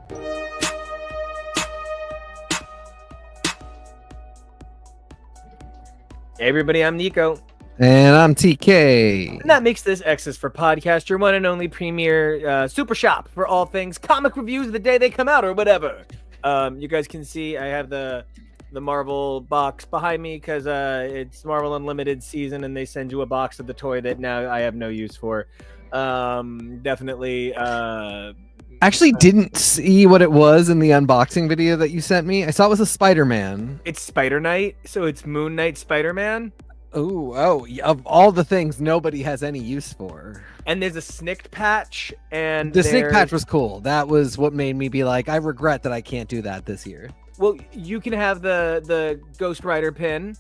Hey everybody, I'm Nico. And I'm TK. And that makes this X's for Podcast, your one and only premier super shop for all things comic reviews the day they come out or whatever. You guys can see I have the Marvel box behind me because it's Marvel Unlimited season and they send you a box of the toy that now I have no use for. Definitely. Actually didn't see what it was in the unboxing video that you sent me. I saw it was a Spider-Man. It's Spider Knight, so it's Moon Knight Spider-Man. Oh, of all the things nobody has any use for. And there's a snicked patch, and the snicked patch was cool. That was what made me be like, I regret that I can't do that this year. Well, you can have the Ghost Rider pin,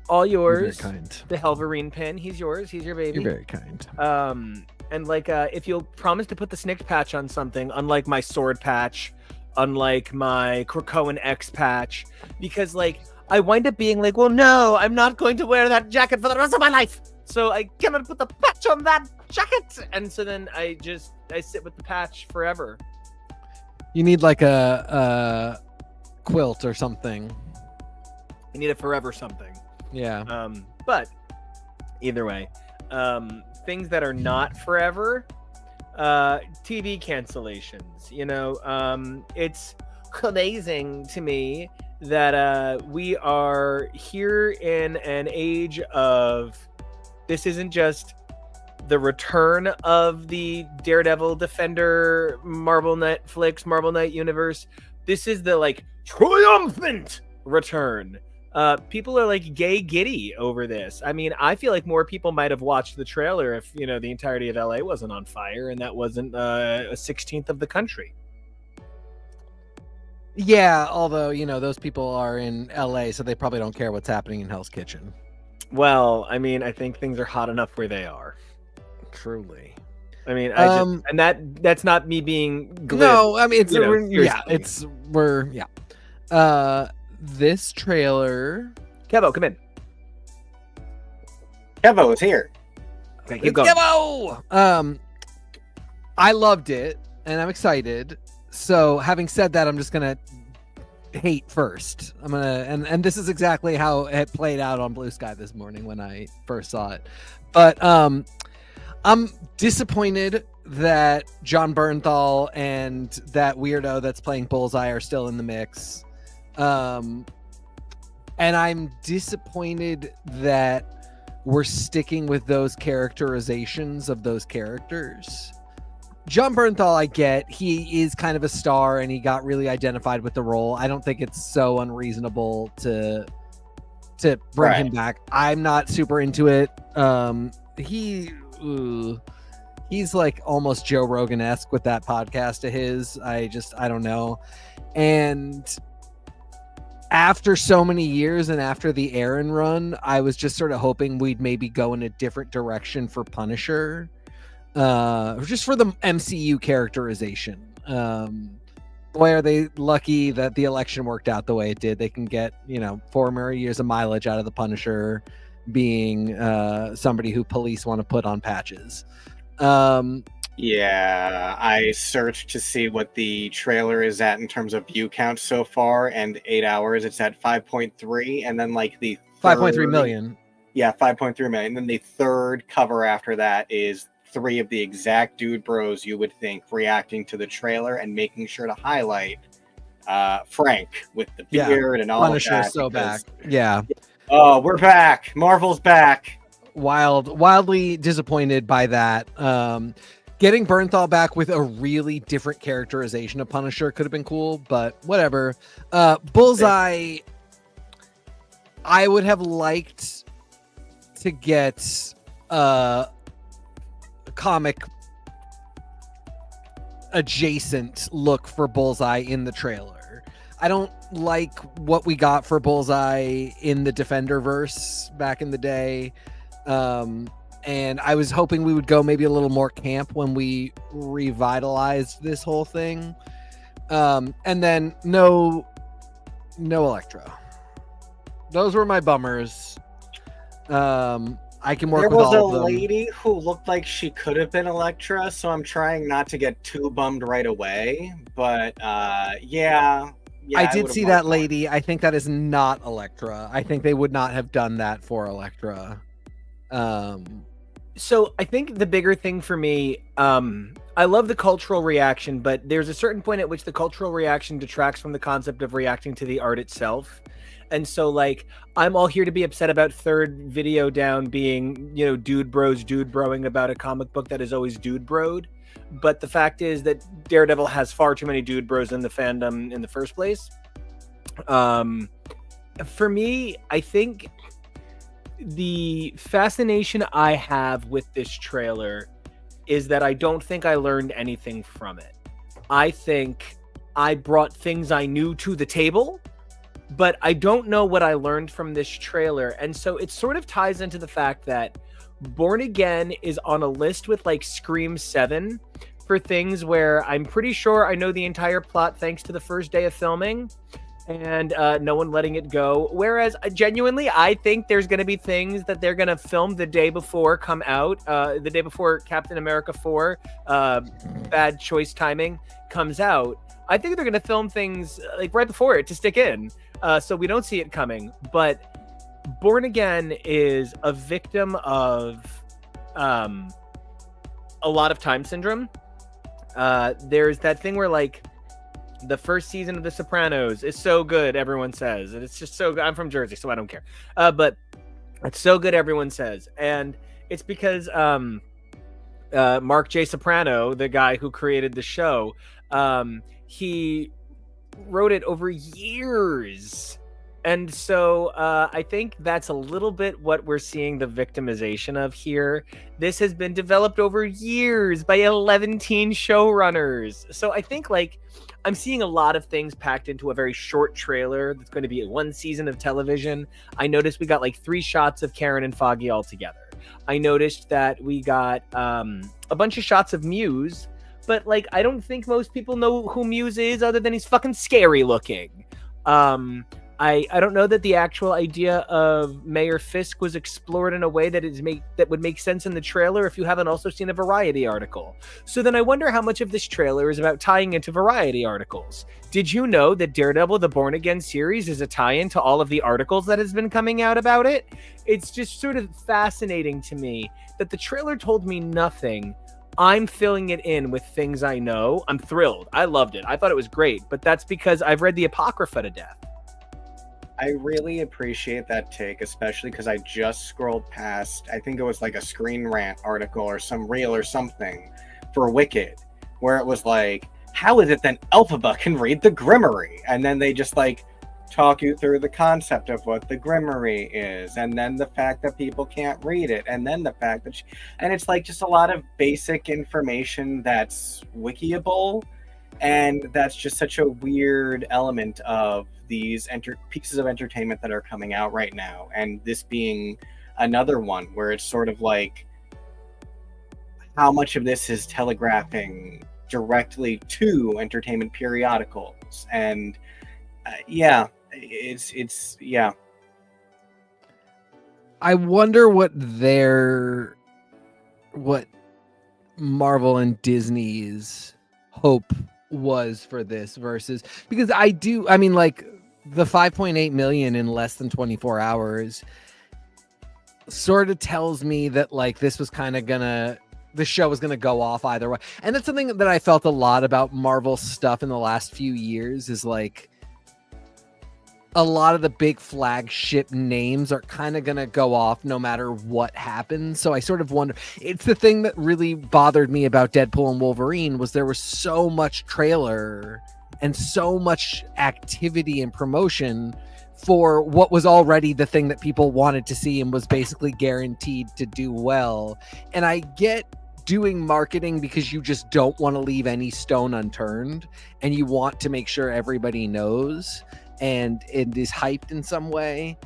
all yours. You're very kind. The Wolverine pin, he's yours. He's your baby. You're very kind. And like, if you'll promise to put the snicked patch on something, unlike my sword patch, unlike my Krakoan X patch, because like I wind up being like, well, no, I'm not going to wear that jacket for the rest of my life, so I cannot put the patch on that jacket. And so then I sit with the patch forever. You need like a quilt or something. I need a forever something. Yeah. But either way, things that are not forever, TV cancellations. You know, it's amazing to me that we are here in an age of, this isn't just the return of the Daredevil Defender Marvel Knight universe. This is the like triumphant return. People are like gay giddy over this. I mean, I feel like more people might have watched the trailer if, you know, the entirety of LA wasn't on fire and that wasn't a 16th of the country. Yeah, although, you know, those people are in LA, so they probably don't care what's happening in Hell's Kitchen. Well, I mean, I think things are hot enough where they are. Truly. I mean, that's not me being glib. No, I mean, this trailer. Kevo, come in. Kevo is here. Okay, keep going. Kevo! I loved it, and I'm excited. So, having said that, I'm just gonna hate first. I'm gonna, and this is exactly how it played out on Blue Sky this morning when I first saw it. But I'm disappointed that John Bernthal and that weirdo that's playing Bullseye are still in the mix. And I'm disappointed that we're sticking with those characterizations of those characters. John Bernthal, I get, he is kind of a star and he got really identified with the role. I don't think it's so unreasonable to bring him back. I'm not super into it. He's like almost Joe Rogan-esque with that podcast of his. I don't know. And after so many years and after the Aaron run, I was just sort of hoping we'd maybe go in a different direction for Punisher. Just for the MCU characterization. Boy, are they lucky that the election worked out the way it did. They can get, 4 more years of mileage out of the Punisher being somebody who police want to put on patches. Yeah, I searched to see what the trailer is at in terms of view count so far, and 8 hours it's at 5.3, and then like the 5.3 million. Yeah, 5.3 million. And then the third cover after that is 3 of the exact dude bros you would think reacting to the trailer and making sure to highlight Frank with the beard and all Punisher of that. So back. Yeah. Oh, we're back. Marvel's back. Wildly disappointed by that. Getting Bernthal back with a really different characterization of Punisher could have been cool, but whatever. Bullseye, I would have liked to get a comic adjacent look for Bullseye in the trailer. I don't like what we got for Bullseye in the Defenderverse back in the day. And I was hoping we would go maybe a little more camp when we revitalized this whole thing. And then no Electro. Those were my bummers. I can work There with was a all of them. lady who looked like she could have been Elektra, so I'm trying not to get too bummed right away. But yeah, I I did would have see wanted that more. lady. I think that is not Elektra. I think they would not have done that for Elektra. So I think the bigger thing for me, I love the cultural reaction, but there's a certain point at which the cultural reaction detracts from the concept of reacting to the art itself. And so, like, I'm all here to be upset about third video down being, dude broing about a comic book that is always dude broed. But the fact is that Daredevil has far too many dude bros in the fandom in the first place. For me, I think the fascination I have with this trailer is that I don't think I learned anything from it. I think I brought things I knew to the table, but I don't know what I learned from this trailer. And so it sort of ties into the fact that Born Again is on a list with like Scream 7 for things where I'm pretty sure I know the entire plot thanks to the first day of filming, and no one letting it go. Whereas genuinely, I think there's going to be things that they're going to film the day before come out, the day before Captain America 4, bad choice timing, comes out. I think they're going to film things like right before it to stick in, so we don't see it coming. But Born Again is a victim of a lot of time syndrome. There's that thing where like the first season of The Sopranos is so good, everyone says, and it's just so good. I'm from Jersey, so I don't care. But it's so good, everyone says, and it's because Mark J. Soprano, the guy who created the show, he wrote it over years. And so I think that's a little bit what we're seeing the victimization of here. This has been developed over years by 11 showrunners. So I think like I'm seeing a lot of things packed into a very short trailer that's going to be one season of television. I noticed we got like 3 shots of Karen and Foggy all together. I noticed that we got a bunch of shots of Muse, but like I don't think most people know who Muse is other than he's fucking scary looking. I don't know that the actual idea of Mayor Fisk was explored in a way that would make sense in the trailer if you haven't also seen a Variety article. So then I wonder how much of this trailer is about tying into Variety articles. Did you know that Daredevil the Born Again series is a tie-in to all of the articles that has been coming out about it? It's just sort of fascinating to me that the trailer told me nothing. I'm filling it in with things I know. I'm thrilled. I loved it. I thought it was great, but that's because I've read the Apocrypha to death. I really appreciate that take, especially because I just scrolled past, I think it was like a Screen Rant article or some reel or something for Wicked, where it was like, how is it that Elphaba can read the Grimoire? And then they just like talk you through the concept of what the Grimoire is, and then the fact that people can't read it, and then the fact that and it's like just a lot of basic information that's wikiable, and that's just such a weird element of these pieces of entertainment that are coming out right now, and this being another one where it's sort of like how much of this is telegraphing directly to entertainment periodicals. And it's I wonder what Marvel and Disney's hope was for this versus, because like the 5.8 million in less than 24 hours sort of tells me that like this was kind of the show was gonna go off either way. And that's something that I felt a lot about Marvel stuff in the last few years, is like a lot of the big flagship names are kind of going to go off no matter what happens. So I sort of wonder, it's the thing that really bothered me about Deadpool and Wolverine was there was so much trailer and so much activity and promotion for what was already the thing that people wanted to see and was basically guaranteed to do well. And I get doing marketing because you just don't want to leave any stone unturned and you want to make sure everybody knows and it is hyped in some way.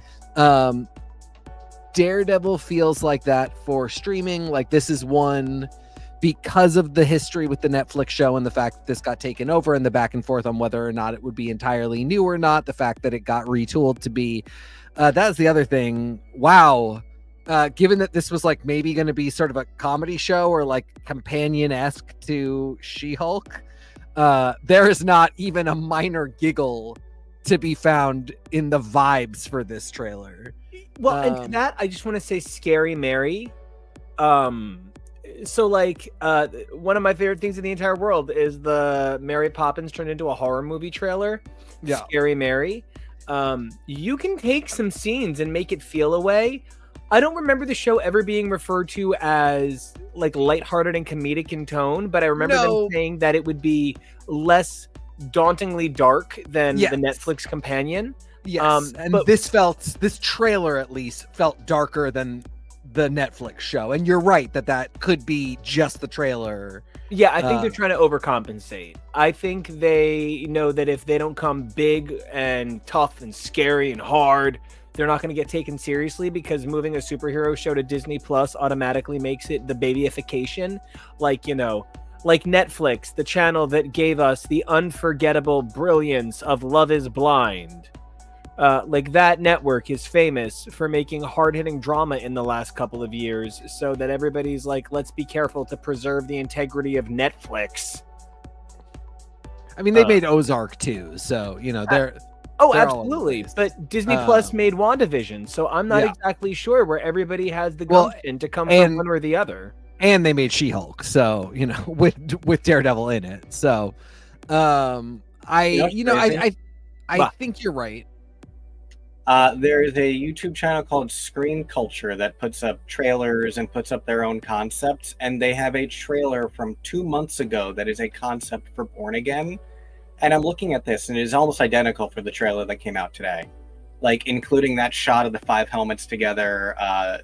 Daredevil feels like that for streaming. Like this is one because of the history with the Netflix show and the fact that this got taken over and the back and forth on whether or not it would be entirely new or not. The fact that it got retooled to be, that's the other thing. Wow. given that this was like maybe going to be sort of a comedy show or like companion-esque to She-Hulk, there is not even a minor giggle to be found in the vibes for this trailer. Well, and to that, I just want to say Scary Mary. So like one of my favorite things in the entire world is the Mary Poppins turned into a horror movie trailer. Yeah. Scary Mary. You can take some scenes and make it feel a way. I don't remember the show ever being referred to as like lighthearted and comedic in tone, but I remember them saying that it would be less dauntingly dark than the Netflix companion. Yes, and this trailer at least felt darker than the Netflix show, and you're right that could be just the trailer. Yeah, I think they're trying to overcompensate. I think they know that if they don't come big and tough and scary and hard, they're not going to get taken seriously, because moving a superhero show to Disney Plus automatically makes it the babyification. Like, you know, like Netflix, the channel that gave us the unforgettable brilliance of Love is Blind. Like that network is famous for making hard-hitting drama in the last couple of years, so that everybody's like, let's be careful to preserve the integrity of Netflix. I mean, they made Ozark too, so, you know, they're absolutely. But Disney Plus made WandaVision, so I'm not exactly sure where everybody has the gumption to come from one or the other. And they made She-Hulk, so, you know, with Daredevil in it. So, I think you're right. There is a YouTube channel called Screen Culture that puts up trailers and puts up their own concepts, and they have a trailer from 2 months ago that is a concept for Born Again. And I'm looking at this, and it is almost identical for the trailer that came out today. Like, including that shot of the 5 helmets together,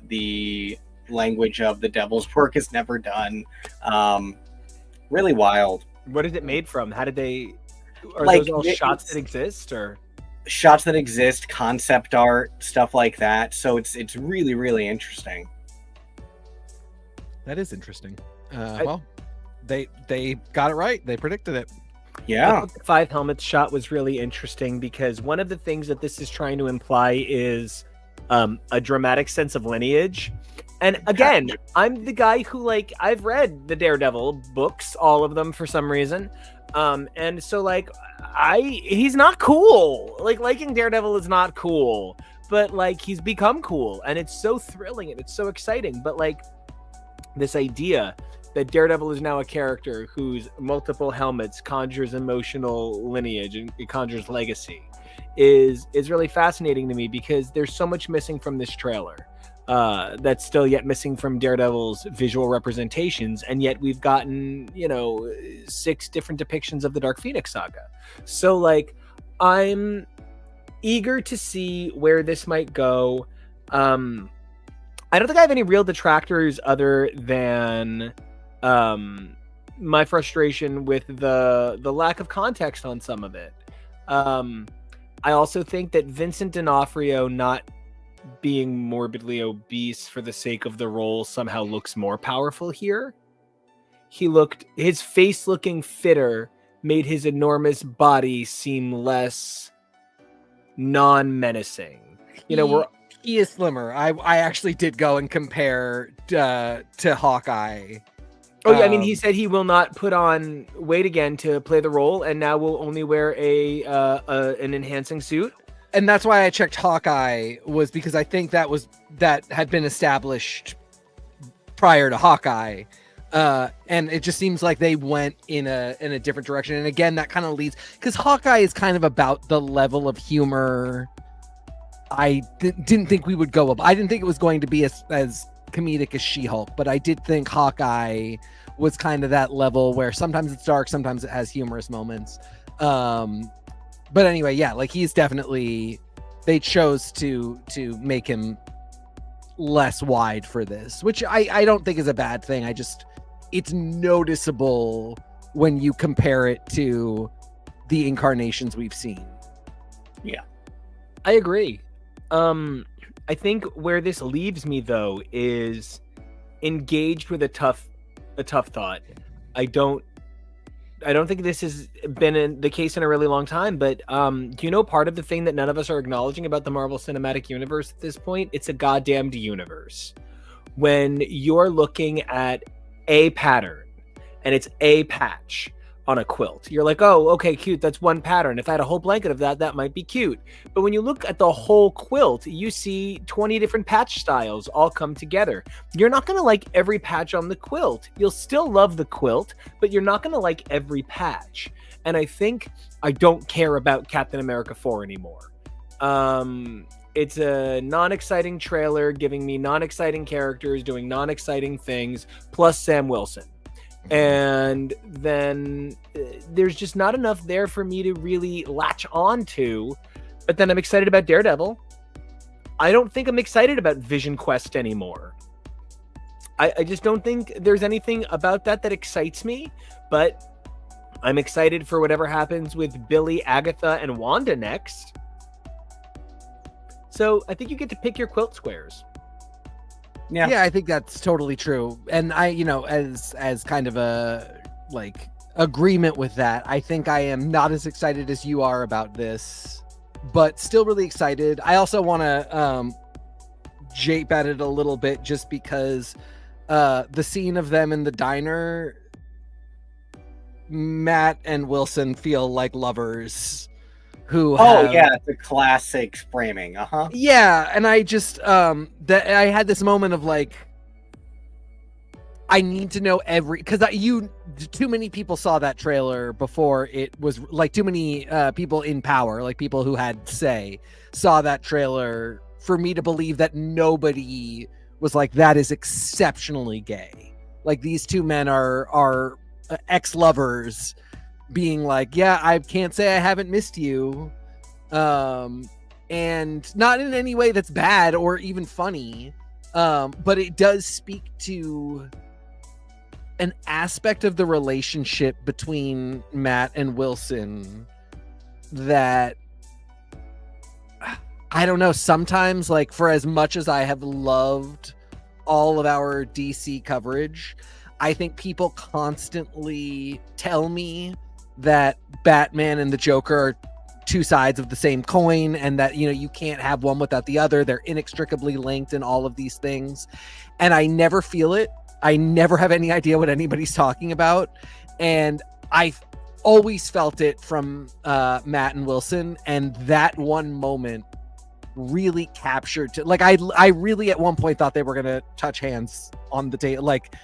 the language of the devil's work is never done. Really wild. What is it made from? How did they... Are like, those all shots that exist, or... Shots that exist, concept art, stuff like that. So it's really, really interesting. That is interesting. Well, they got it right. They predicted it. Yeah. The 5 helmets shot was really interesting, because one of the things that this is trying to imply is a dramatic sense of lineage. And again, I'm the guy who, like, I've read the Daredevil books, all of them for some reason. And so, like, he's not cool. Like, liking Daredevil is not cool, but like, he's become cool, and it's so thrilling and it's so exciting. But like, this idea that Daredevil is now a character whose multiple helmets conjures emotional lineage and it conjures legacy is really fascinating to me, because there's so much missing from this trailer. That's still yet missing from Daredevil's visual representations, and yet we've gotten, 6 different depictions of the Dark Phoenix saga. So, like, I'm eager to see where this might go. I don't think I have any real detractors other than my frustration with the lack of context on some of it. I also think that Vincent D'Onofrio not being morbidly obese for the sake of the role somehow looks more powerful here. His face looking fitter made his enormous body seem less non-menacing. He is slimmer. I actually did go and compare to Hawkeye. Oh yeah, I mean, he said he will not put on weight again to play the role, and now will only wear an enhancing suit. And that's why I checked Hawkeye, was because I think that had been established prior to Hawkeye. And it just seems like they went in a different direction. And again, that kind of leads, because Hawkeye is kind of about the level of humor I didn't think we would go up. I didn't think it was going to be as comedic as She-Hulk, but I did think Hawkeye was kind of that level where sometimes it's dark, sometimes it has humorous moments. But anyway, yeah, like, he's definitely, they chose to make him less wide for this, which I don't think is a bad thing. It's noticeable when you compare it to the incarnations we've seen. Yeah, I agree. I think where this leaves me, though, is engaged with a tough thought. I don't I don't think this has been the case in a really long time, but do you know part of the thing that none of us are acknowledging about the Marvel Cinematic Universe at this point? It's a goddamned universe. When you're looking at a pattern and it's a patch on a quilt, you're like, oh, okay, cute. That's one pattern. If I had a whole blanket of that, that might be cute. But when you look at the whole quilt, you see 20 different patch styles all come together. You're not going to like every patch on the quilt. You'll still love the quilt, but you're not going to like every patch. And I think I don't care about Captain America 4 anymore. It's a non-exciting trailer giving me non-exciting characters doing non-exciting things, plus Sam Wilson. And then there's just not enough there for me to really latch on to. But then I'm excited about Daredevil. I don't think I'm excited about Vision Quest anymore. I just don't think there's anything about that excites me. But I'm excited for whatever happens with Billy, Agatha, and Wanda next. So I think you get to pick your quilt squares. Yeah, I think that's totally true. And I, as kind of a like agreement with that, I think I am not as excited as you are about this, but still really excited. I also want to jape at it a little bit just because the scene of them in the diner, Matt and Wilson feel like lovers who the classic framing. Yeah, and I just that I had this moment of like, I need to know because too many people saw that trailer before it was like, too many people in power, like people who had say, saw that trailer for me to believe that nobody was like, that is exceptionally gay. Like, these two men are ex-lovers being like, yeah, I can't say I haven't missed you. And not in any way that's bad or even funny. But it does speak to an aspect of the relationship between Matt and Wilson that, I don't know, sometimes, like, for as much as I have loved all of our DC coverage, I think people constantly tell me that Batman and the Joker are two sides of the same coin, and that, you can't have one without the other. They're inextricably linked and all of these things. And I never feel it. I never have any idea what anybody's talking about. And I've always felt it from Matt and Wilson. And that one moment really captured like, I really at one point thought they were going to touch hands on the table. Like,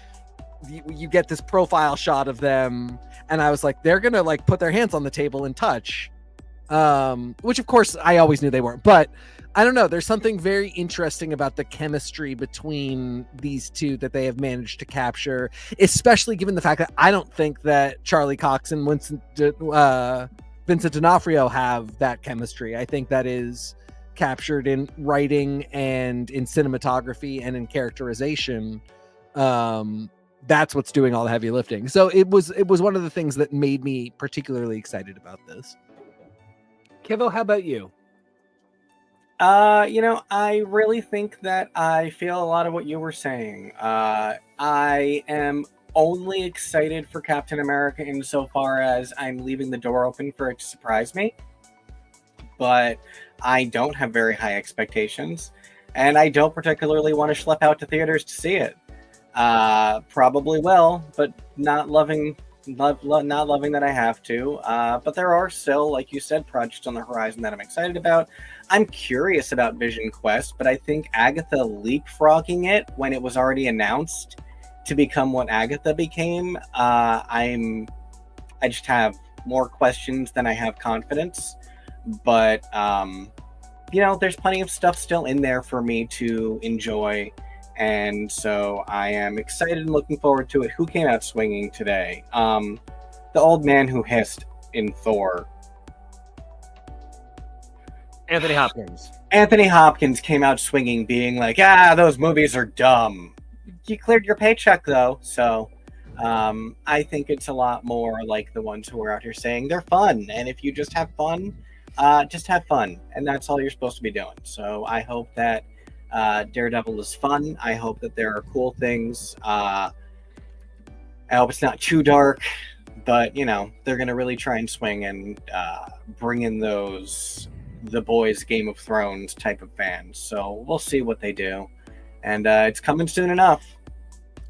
you get this profile shot of them, and I was like, they're gonna like put their hands on the table and touch, which of course I always knew they weren't, but I don't know, there's something very interesting about the chemistry between these two that they have managed to capture, especially given the fact that I don't think that Charlie Cox and Vincent D'Onofrio have that chemistry. I think that is captured in writing and in cinematography and in characterization. That's what's doing all the heavy lifting. So it was one of the things that made me particularly excited about this. Kevo, how about you? I really think that I feel a lot of what you were saying. I am only excited for Captain America insofar as I'm leaving the door open for it to surprise me. But I don't have very high expectations, and I don't particularly want to schlep out to theaters to see it. Probably will, but not loving that I have to. But there are still, like you said, projects on the horizon that I'm excited about. I'm curious about Vision Quest, but I think Agatha leapfrogging it when it was already announced to become what Agatha became. I just have more questions than I have confidence. But there's plenty of stuff still in there for me to enjoy. And so I am excited and looking forward to it. Who came out swinging today? The old man who hissed in Thor. Anthony Hopkins. Anthony Hopkins came out swinging, being like, those movies are dumb. You cleared your paycheck, though. So I think it's a lot more like the ones who are out here saying they're fun. And if you just have fun, just have fun. And that's all you're supposed to be doing. So I hope that Daredevil is fun. I hope that there are cool things. I hope it's not too dark, But they're gonna really try and swing and bring in the boys Game of Thrones type of fans. So we'll see what they do, and it's coming soon enough.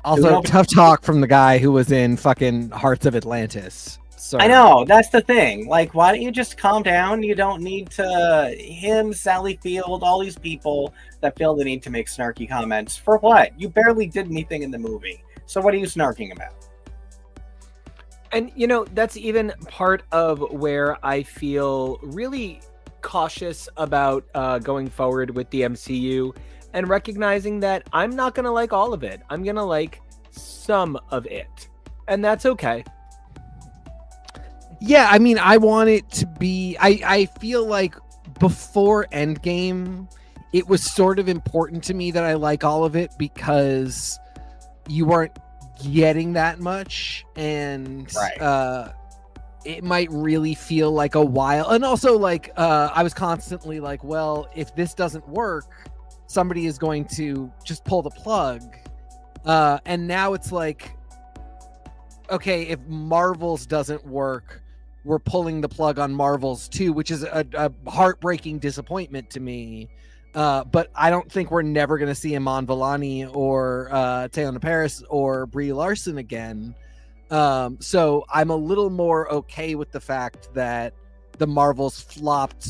Also, tough talk from the guy who was in fucking Hearts of Atlantis. So I know, that's the thing. Like, why don't you just calm down? You don't need him, Sally Field, all these people that feel the need to make snarky comments. For what? You barely did anything in the movie. So what are you snarking about? And, that's even part of where I feel really cautious about going forward with the MCU and recognizing that I'm not going to like all of it. I'm going to like some of it. And that's okay. Yeah, I mean, I want it to be... I feel like before Endgame, it was sort of important to me that I like all of it because you weren't getting that much, and it might really feel like a while. And also, like, I was constantly like, well, if this doesn't work, somebody is going to just pull the plug. And now it's like, okay, if Marvel's doesn't work, we're pulling the plug on Marvel's too, which is a heartbreaking disappointment to me. But I don't think we're never going to see Iman Vellani or Teyonah Parris or Brie Larson again. So I'm a little more okay with the fact that the Marvels flopped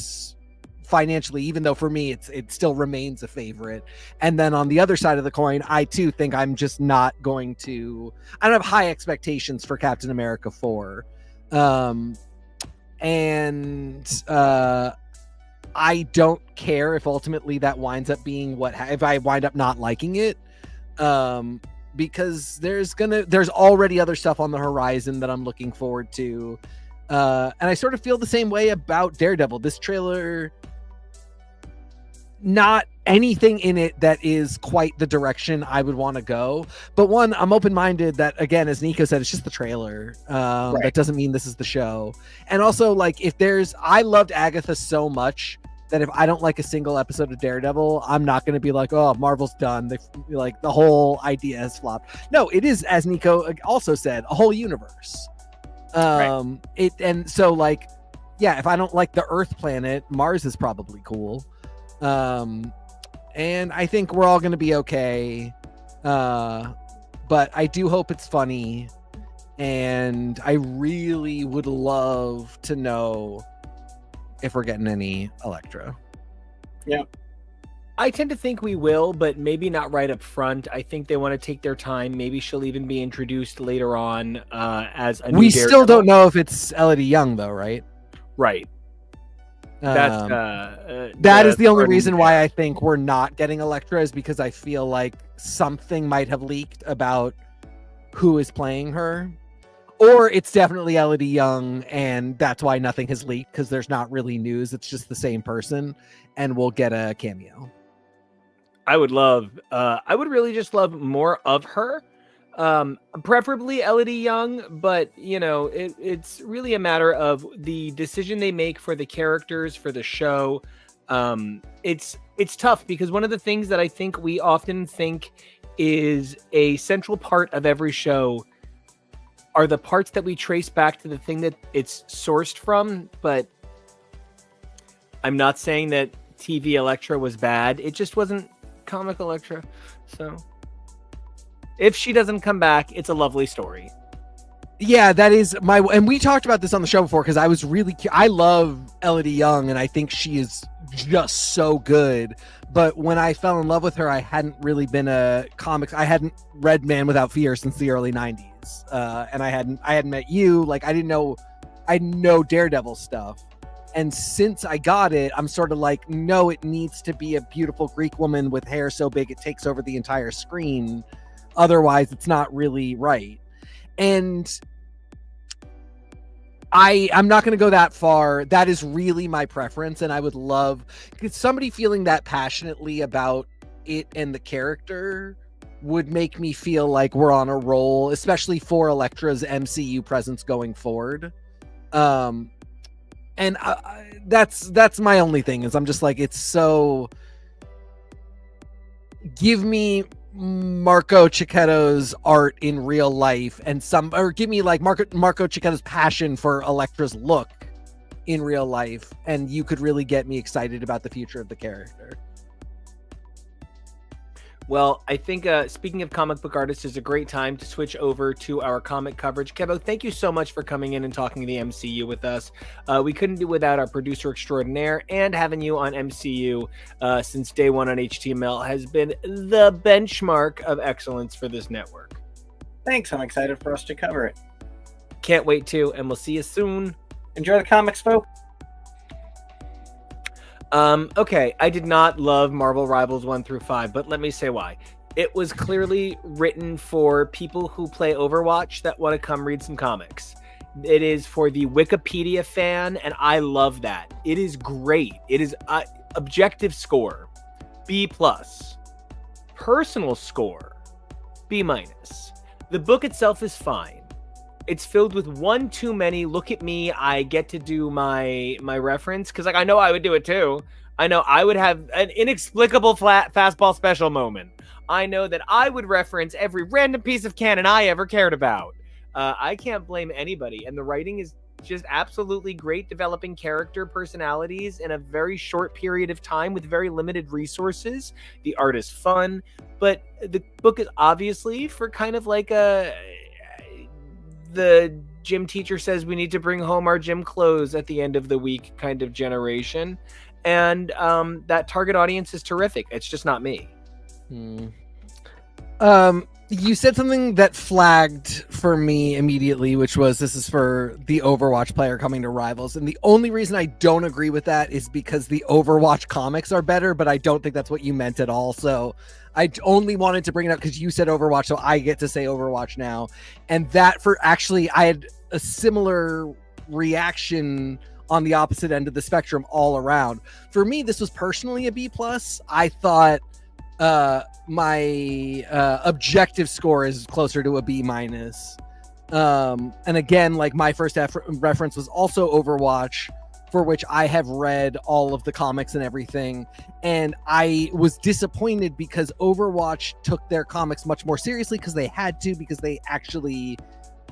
financially, even though for me it still remains a favorite. And then on the other side of the coin, I too think I'm just not going to... I don't have high expectations for Captain America 4. I don't care if ultimately that winds up being if I wind up not liking it, because there's already other stuff on the horizon that I'm looking forward to. And I sort of feel the same way about Daredevil. This trailer, not anything in it that is quite the direction I would want to go. But one, I'm open-minded that, again, as Nico said, it's just the trailer. That doesn't mean this is the show. And also, like, I loved Agatha so much that if I don't like a single episode of Daredevil, I'm not going to be like, oh, Marvel's done. Like, the whole idea has flopped. No, it is, as Nico also said, a whole universe. And so, like, yeah, if I don't like the Earth planet, Mars is probably cool. And I think we're all going to be okay. But I do hope it's funny. And I really would love to know if we're getting any Elektra. Yeah. I tend to think we will, but maybe not right up front. I think they want to take their time. Maybe she'll even be introduced later on as a new We Daredevil. still don't know if it's Elodie Young, though, right? Right. That's that is the only reason why I think we're not getting Elektra, is because I feel like something might have leaked about who is playing her, or it's definitely Elodie Young, and that's why nothing has leaked, because there's not really news. It's just the same person, and we'll get a cameo. I would really just love more of her. Preferably Elodie Young, but it's really a matter of the decision they make for the characters, for the show. It's tough, because one of the things that I think we often think is a central part of every show are the parts that we trace back to the thing that it's sourced from. But I'm not saying that TV Elektra was bad. It just wasn't comic Elektra. So if she doesn't come back, it's a lovely story. Yeah, that is and we talked about this on the show before, because I love Elodie Young, and I think she is just so good. But when I fell in love with her, I hadn't really been a comics. I hadn't read Man Without Fear since the early 90s. And I hadn't met you. Like, I know Daredevil stuff. And since I got it, I'm sort of like, no, it needs to be a beautiful Greek woman with hair so big it takes over the entire screen. Otherwise, it's not really right. And I'm not going to go that far. That is really my preference. And I would love somebody feeling that passionately about it and the character would make me feel like we're on a roll, especially for Elektra's MCU presence going forward. And that's my only thing, is I'm just like, it's so... Give me Marco Cicchetto's art in real life, and give me like Marco Cicchetto's passion for Elektra's look in real life, and you could really get me excited about the future of the character. Well, I think speaking of comic book artists is a great time to switch over to our comic coverage. Kevo, thank you so much for coming in and talking the MCU with us. We couldn't do without our producer extraordinaire, and having you on MCU since day one on HTML has been the benchmark of excellence for this network. Thanks. I'm excited for us to cover it. Can't wait to, and we'll see you soon. Enjoy the comics, folks. Okay, I did not love Marvel Rivals 1 through 5, but let me say why. It was clearly written for people who play Overwatch that want to come read some comics. It is for the Wikipedia fan, and I love that. It is great. It is objective score, B+. Personal score, B-. The book itself is fine. It's filled with one too many. Look at me, I get to do my reference, because like I know I would do it too. I know I would have an inexplicable fastball special moment. I know that I would reference every random piece of canon I ever cared about. I can't blame anybody, and the writing is just absolutely great, developing character personalities in a very short period of time with very limited resources. The art is fun, but the book is obviously for kind of like the gym teacher says we need to bring home our gym clothes at the end of the week kind of generation. And that target audience is terrific. It's just not me. You said something that flagged for me immediately, which was this is for the Overwatch player coming to Rivals. And the only reason I don't agree with that is because the Overwatch comics are better, but I don't think that's what you meant at all. So I only wanted to bring it up because you said Overwatch, so I get to say Overwatch now. And that for actually, I had a similar reaction on the opposite end of the spectrum all around. For me, this was personally a B+. I thought my objective score is closer to a B-. And again, like my first reference was also Overwatch, for which I have read all of the comics and everything. And I was disappointed because Overwatch took their comics much more seriously because they had to, because they actually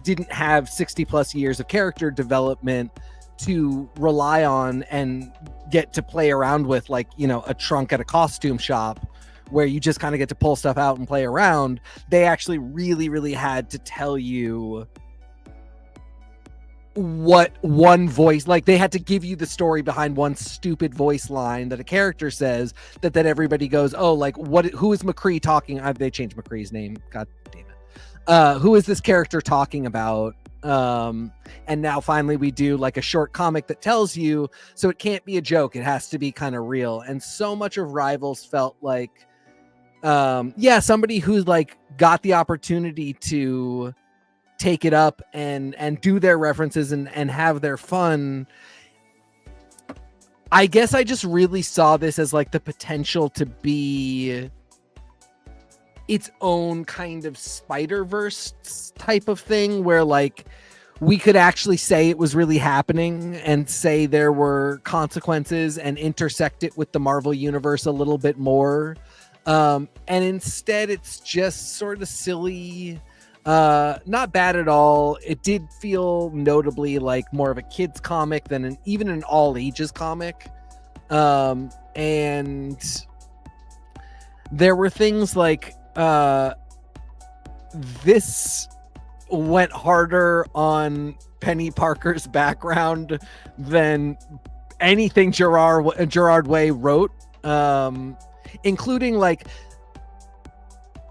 didn't have 60 plus years of character development to rely on and get to play around with, like, you know, a trunk at a costume shop where you just kind of get to pull stuff out and play around. They actually really, really had to tell you what one voice, like they had to give you the story behind one stupid voice line that a character says that then everybody goes, oh, like who is McCree talking? They changed McCree's name. God damn it. Who is this character talking about? And now finally we do like a short comic that tells you, so it can't be a joke. It has to be kind of real. And so much of Rivals felt like, somebody who's like got the opportunity to take it up and do their references and have their fun. I guess I just really saw this as like the potential to be its own kind of Spider-Verse type of thing where like we could actually say it was really happening and say there were consequences and intersect it with the Marvel universe a little bit more. And instead it's just sort of silly. Not bad at all. It did feel notably like more of a kid's comic than even an all ages comic. And there were things like this went harder on Penny Parker's background than anything Gerard Way wrote, including like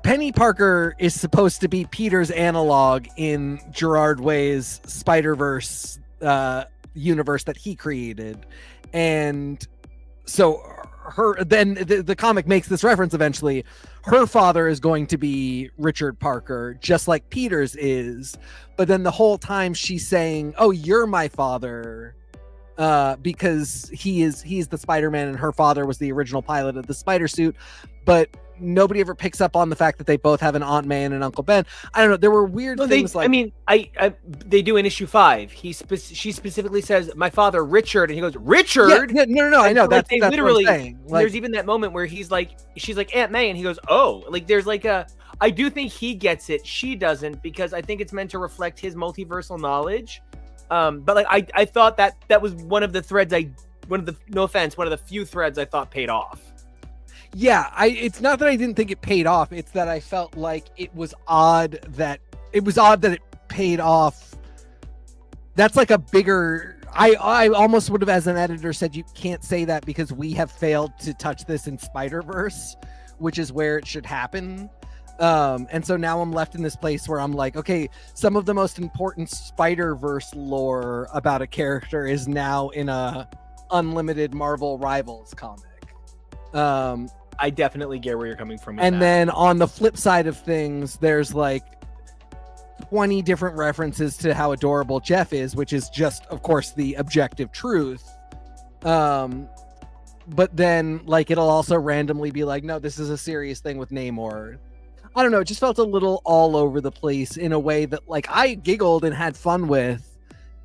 Penny Parker is supposed to be Peter's analog in Gerard Way's Spider-Verse universe that he created. And so the comic makes this reference eventually. Her father is going to be Richard Parker, just like Peter's is. But then the whole time she's saying, oh, you're my father. because he's the Spider-Man and her father was the original pilot of the spider suit, but nobody ever picks up on the fact that they both have an Aunt May and an Uncle Ben. I don't know. There were weird things like... I mean, they do in issue 5. She specifically says, "My father, Richard," and he goes, "Richard?" Yeah, no. I know. Like, that's literally what I'm saying. Like, there's even that moment where she's like Aunt May, and he goes, "Oh," like there's like a. I do think he gets it. She doesn't, because I think it's meant to reflect his multiversal knowledge. But like I thought that was one of the threads. No offense, one of the few threads I thought paid off. Yeah, it's not that I didn't think it paid off. It's that I felt like it was odd that it paid off. That's like a bigger... I almost would have, as an editor, said you can't say that because we have failed to touch this in Spider-Verse, which is where it should happen. And so now I'm left in this place where I'm like, okay, some of the most important Spider-Verse lore about a character is now in a unlimited Marvel Rivals comic. I definitely get where you're coming from with and that. Then on the flip side of things, there's like 20 different references to how adorable Jeff is, which is just, of course, the objective truth. But then like it'll also randomly be like, no, this is a serious thing with Namor. I don't know, it just felt a little all over the place in a way that like I giggled and had fun with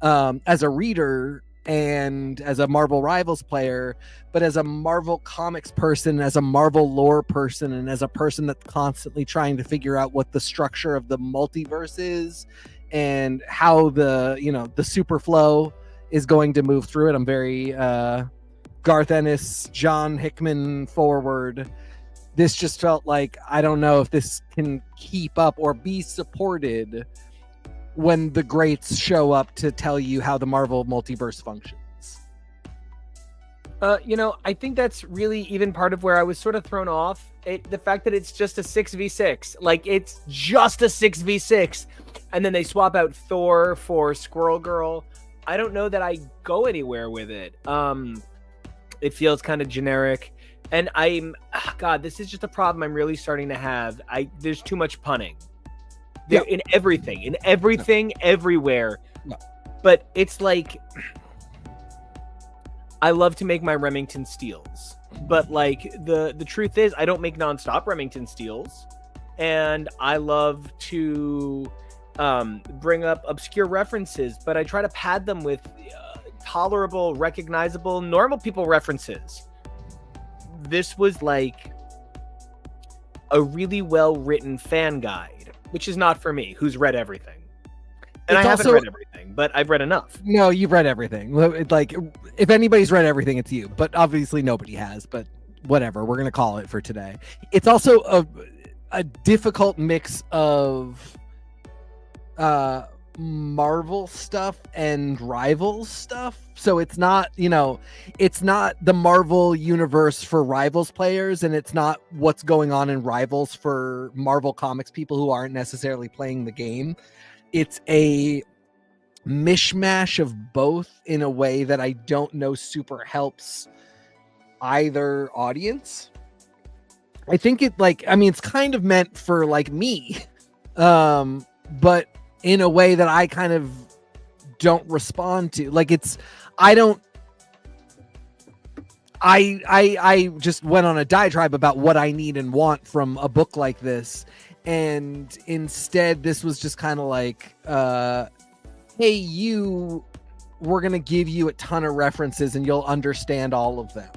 as a reader and as a Marvel Rivals player, but as a Marvel Comics person, as a Marvel lore person, and as a person that's constantly trying to figure out what the structure of the multiverse is and how the super flow is going to move through it. I'm very Garth Ennis, John Hickman forward. This just felt like, I don't know if this can keep up or be supported when the greats show up to tell you how the Marvel multiverse functions. I think that's really even part of where I was sort of thrown off. The fact that it's just a 6v6. Like, it's just a 6v6. And then they swap out Thor for Squirrel Girl. I don't know that I go anywhere with it. It feels kind of generic. And God, this is just a problem I'm really starting to have. There's too much punning. In everything, everywhere. No. But it's like, I love to make my Remington steals, but like the truth is I don't make nonstop Remington steals, and I love to bring up obscure references, but I try to pad them with tolerable, recognizable, normal people references. This was like a really well-written fan guide, which is not for me, who's read everything. And I haven't read everything, but I've read enough. No, you've read everything. Like, if anybody's read everything, it's you. But obviously nobody has. But whatever, we're going to call it for today. It's also a difficult mix of Marvel stuff and Rivals stuff. So it's not, it's not the Marvel universe for Rivals players, and it's not what's going on in Rivals for Marvel Comics people who aren't necessarily playing the game. It's a mishmash of both in a way that I don't know super helps either audience. I think it's kind of meant for like me, but in a way that I kind of don't respond to. Like, I just went on a diatribe about what I need and want from a book like this. And instead, this was just kind of like, hey, we're going to give you a ton of references and you'll understand all of them.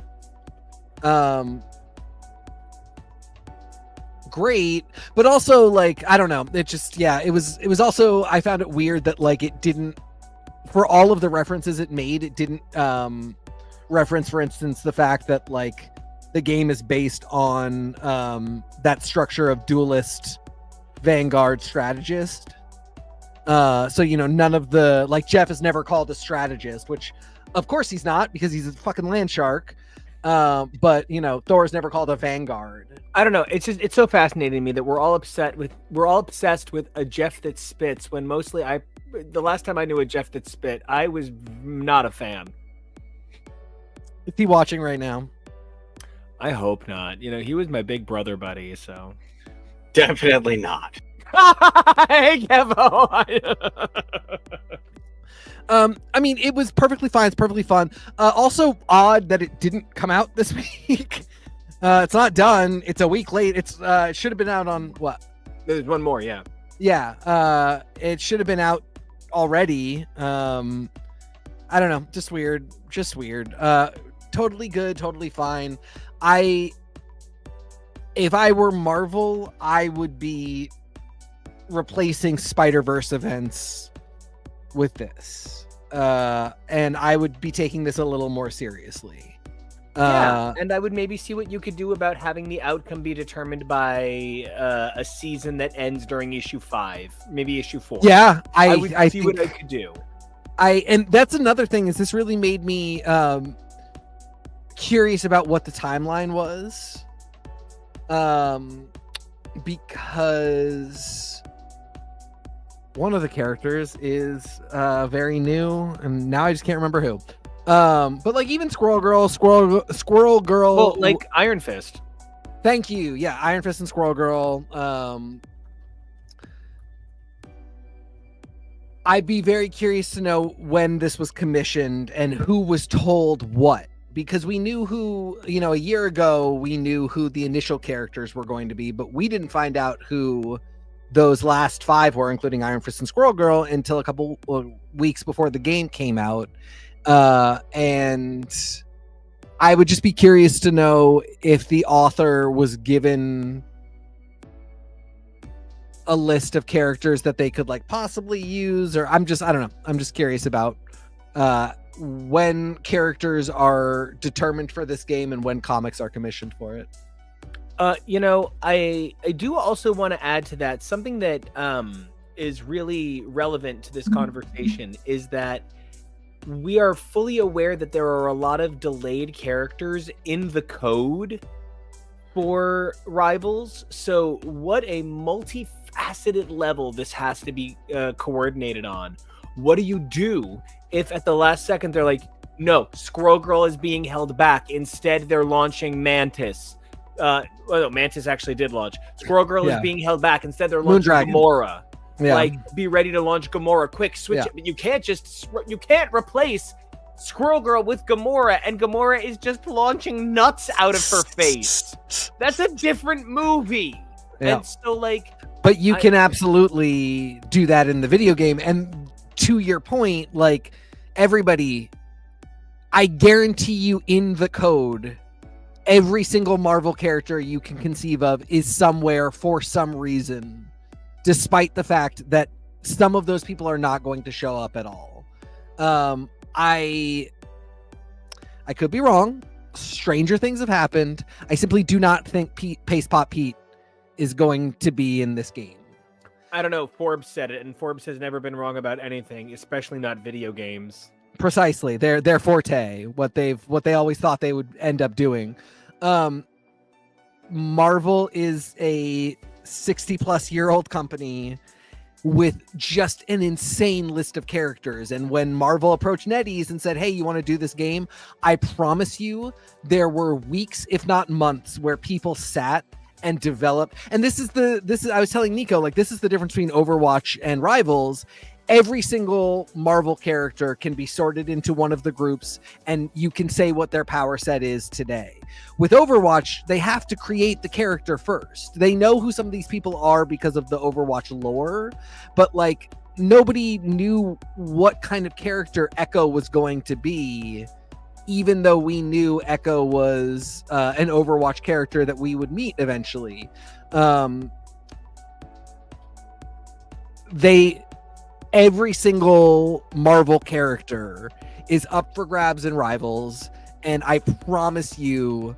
Great. But also, like, I don't know. It just, it was also, I found it weird that, like, it didn't, for all of the references it made, it didn't reference, for instance, the fact that, like, the game is based on that structure of duelist Vanguard strategist. So, none of the, like, Jeff is never called a strategist, which of course he's not, because he's a fucking land shark. But Thor's never called a Vanguard. I don't know. It's so fascinating to me that we're all obsessed with a Jeff that spits, when mostly the last time I knew a Jeff that spit, I was not a fan. Is he watching right now? I hope not. He was my big brother buddy, so. Definitely not. Hey, Kevo. I mean, it was perfectly fine. It's perfectly fun. Also odd that it didn't come out this week. It's not done. It's a week late. It should have been out on what? There's one more, yeah. Yeah. It should have been out already. I don't know. Just weird. Totally good. Totally fine. If I were Marvel, I would be replacing Spider-Verse events with this. And I would be taking this a little more seriously. And I would maybe see what you could do about having the outcome be determined by a season that ends during issue 5, maybe issue 4. Yeah, I would see think what I could do. And that's another thing is this really made me curious about what the timeline was. Because one of the characters is very new, and now I just can't remember who. But like even Squirrel Girl. Well, like Iron Fist. Thank you. Yeah, Iron Fist and Squirrel Girl. I'd be very curious to know when this was commissioned and who was told what. Because we knew who, a year ago, we knew who the initial characters were going to be, but we didn't find out who those last 5 were, including Iron Fist and Squirrel Girl, until a couple weeks before the game came out. And I would just be curious to know if the author was given a list of characters that they could like possibly use, or I don't know. I'm just curious about when characters are determined for this game and when comics are commissioned for it. I do also want to add to that something that is really relevant to this conversation is that we are fully aware that there are a lot of delayed characters in the code for Rivals. So what a multifaceted level this has to be coordinated on. What do you do if at the last second they're like, no, Squirrel Girl is being held back. Instead, they're launching Mantis. Mantis actually did launch. Squirrel Girl is being held back. Instead, they're launching Gamora. Yeah. Like, be ready to launch Gamora. Quick, switch it. But you can't replace Squirrel Girl with Gamora, and Gamora is just launching nuts out of her face. That's a different movie. Yeah. And so, like... But you can absolutely do that in the video game, and to your point, like, everybody... I guarantee you in the code, every single Marvel character you can conceive of is somewhere for some reason, despite the fact that some of those people are not going to show up at all. I could be wrong. Stranger things have happened. I simply do not think Paste Pot Pete is going to be in this game. I don't know. Forbes said it, and Forbes has never been wrong about anything, especially not video games. Precisely, their forte, what they always thought they would end up doing. Marvel is a 60-plus-year-old company with just an insane list of characters, and when Marvel approached NetEase and said, "Hey, you want to do this game?" I promise you, there were weeks, if not months, where people sat and developed. And this is I was telling Nico, like, this is the difference between Overwatch and Rivals. Every single Marvel character can be sorted into one of the groups, and you can say what their power set is today. With Overwatch, they have to create the character first. They know who some of these people are because of the Overwatch lore, but like nobody knew what kind of character Echo was going to be, even though we knew Echo was an Overwatch character that we would meet eventually. Every single Marvel character is up for grabs in Rivals, and I promise you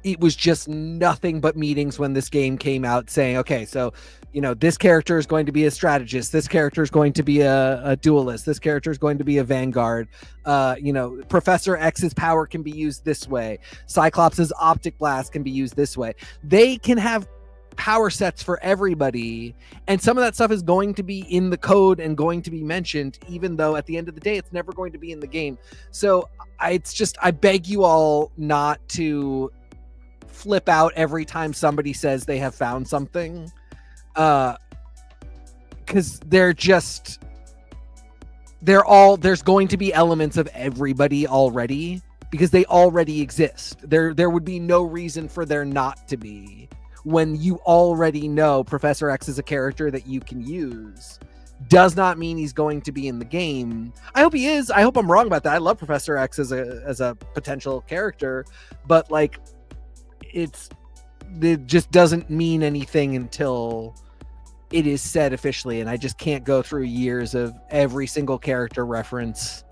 it was just nothing but meetings when this game came out saying, okay, so, this character is going to be a strategist, this character is going to be a duelist, this character is going to be a vanguard, Professor X's power can be used this way, Cyclops' optic blast can be used this way. They can have power sets for everybody, and some of that stuff is going to be in the code and going to be mentioned, even though at the end of the day it's never going to be in the game. So I beg you all not to flip out every time somebody says they have found something, because they're just there's going to be elements of everybody already because they already exist. There would be no reason for there not to be when you already know Professor X is a character that you can use. Does not mean he's going to be in the game. I hope he is. I hope I'm wrong about that. I love Professor X as a potential character, but like it just doesn't mean anything until it is said officially, and I just can't go through years of every single character reference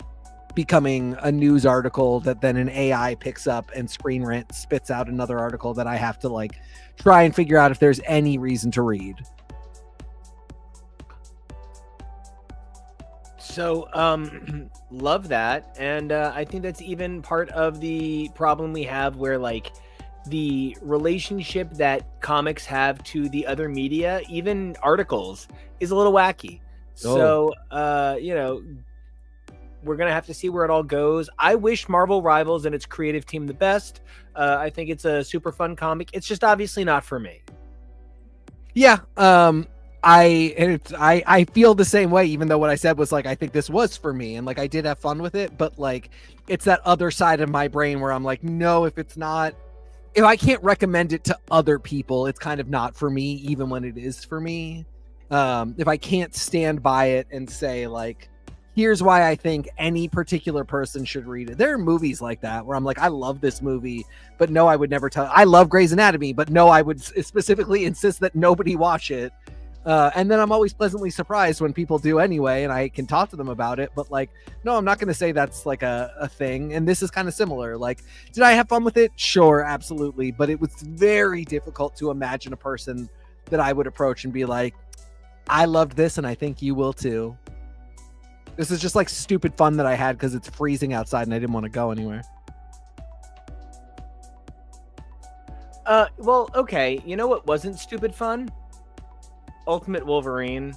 becoming a news article that then an AI picks up and Screen Rant spits out another article that I have to like try and figure out if there's any reason to read. So, love that. And I think that's even part of the problem we have where like the relationship that comics have to the other media, even articles, is a little wacky. So, we're going to have to see where it all goes. I wish Marvel Rivals and its creative team the best. I think it's a super fun comic. It's just obviously not for me. Yeah. I feel the same way, even though what I said was like, I think this was for me and like I did have fun with it, but like it's that other side of my brain where I'm like, no, if I can't recommend it to other people, it's kind of not for me, even when it is for me. If I can't stand by it and say like, here's why I think any particular person should read it. There are movies like that where I'm like, I love this movie, but no, I would never tell. I love Grey's Anatomy, but no, I would specifically insist that nobody watch it. And then I'm always pleasantly surprised when people do anyway, and I can talk to them about it. But like, no, I'm not going to say that's like a thing. And this is kind of similar. Like, did I have fun with it? Sure, absolutely. But it was very difficult to imagine a person that I would approach and be like, I loved this, and I think you will too. This is just like stupid fun that I had because it's freezing outside and I didn't want to go anywhere. Well, okay. You know what wasn't stupid fun? Ultimate Wolverine.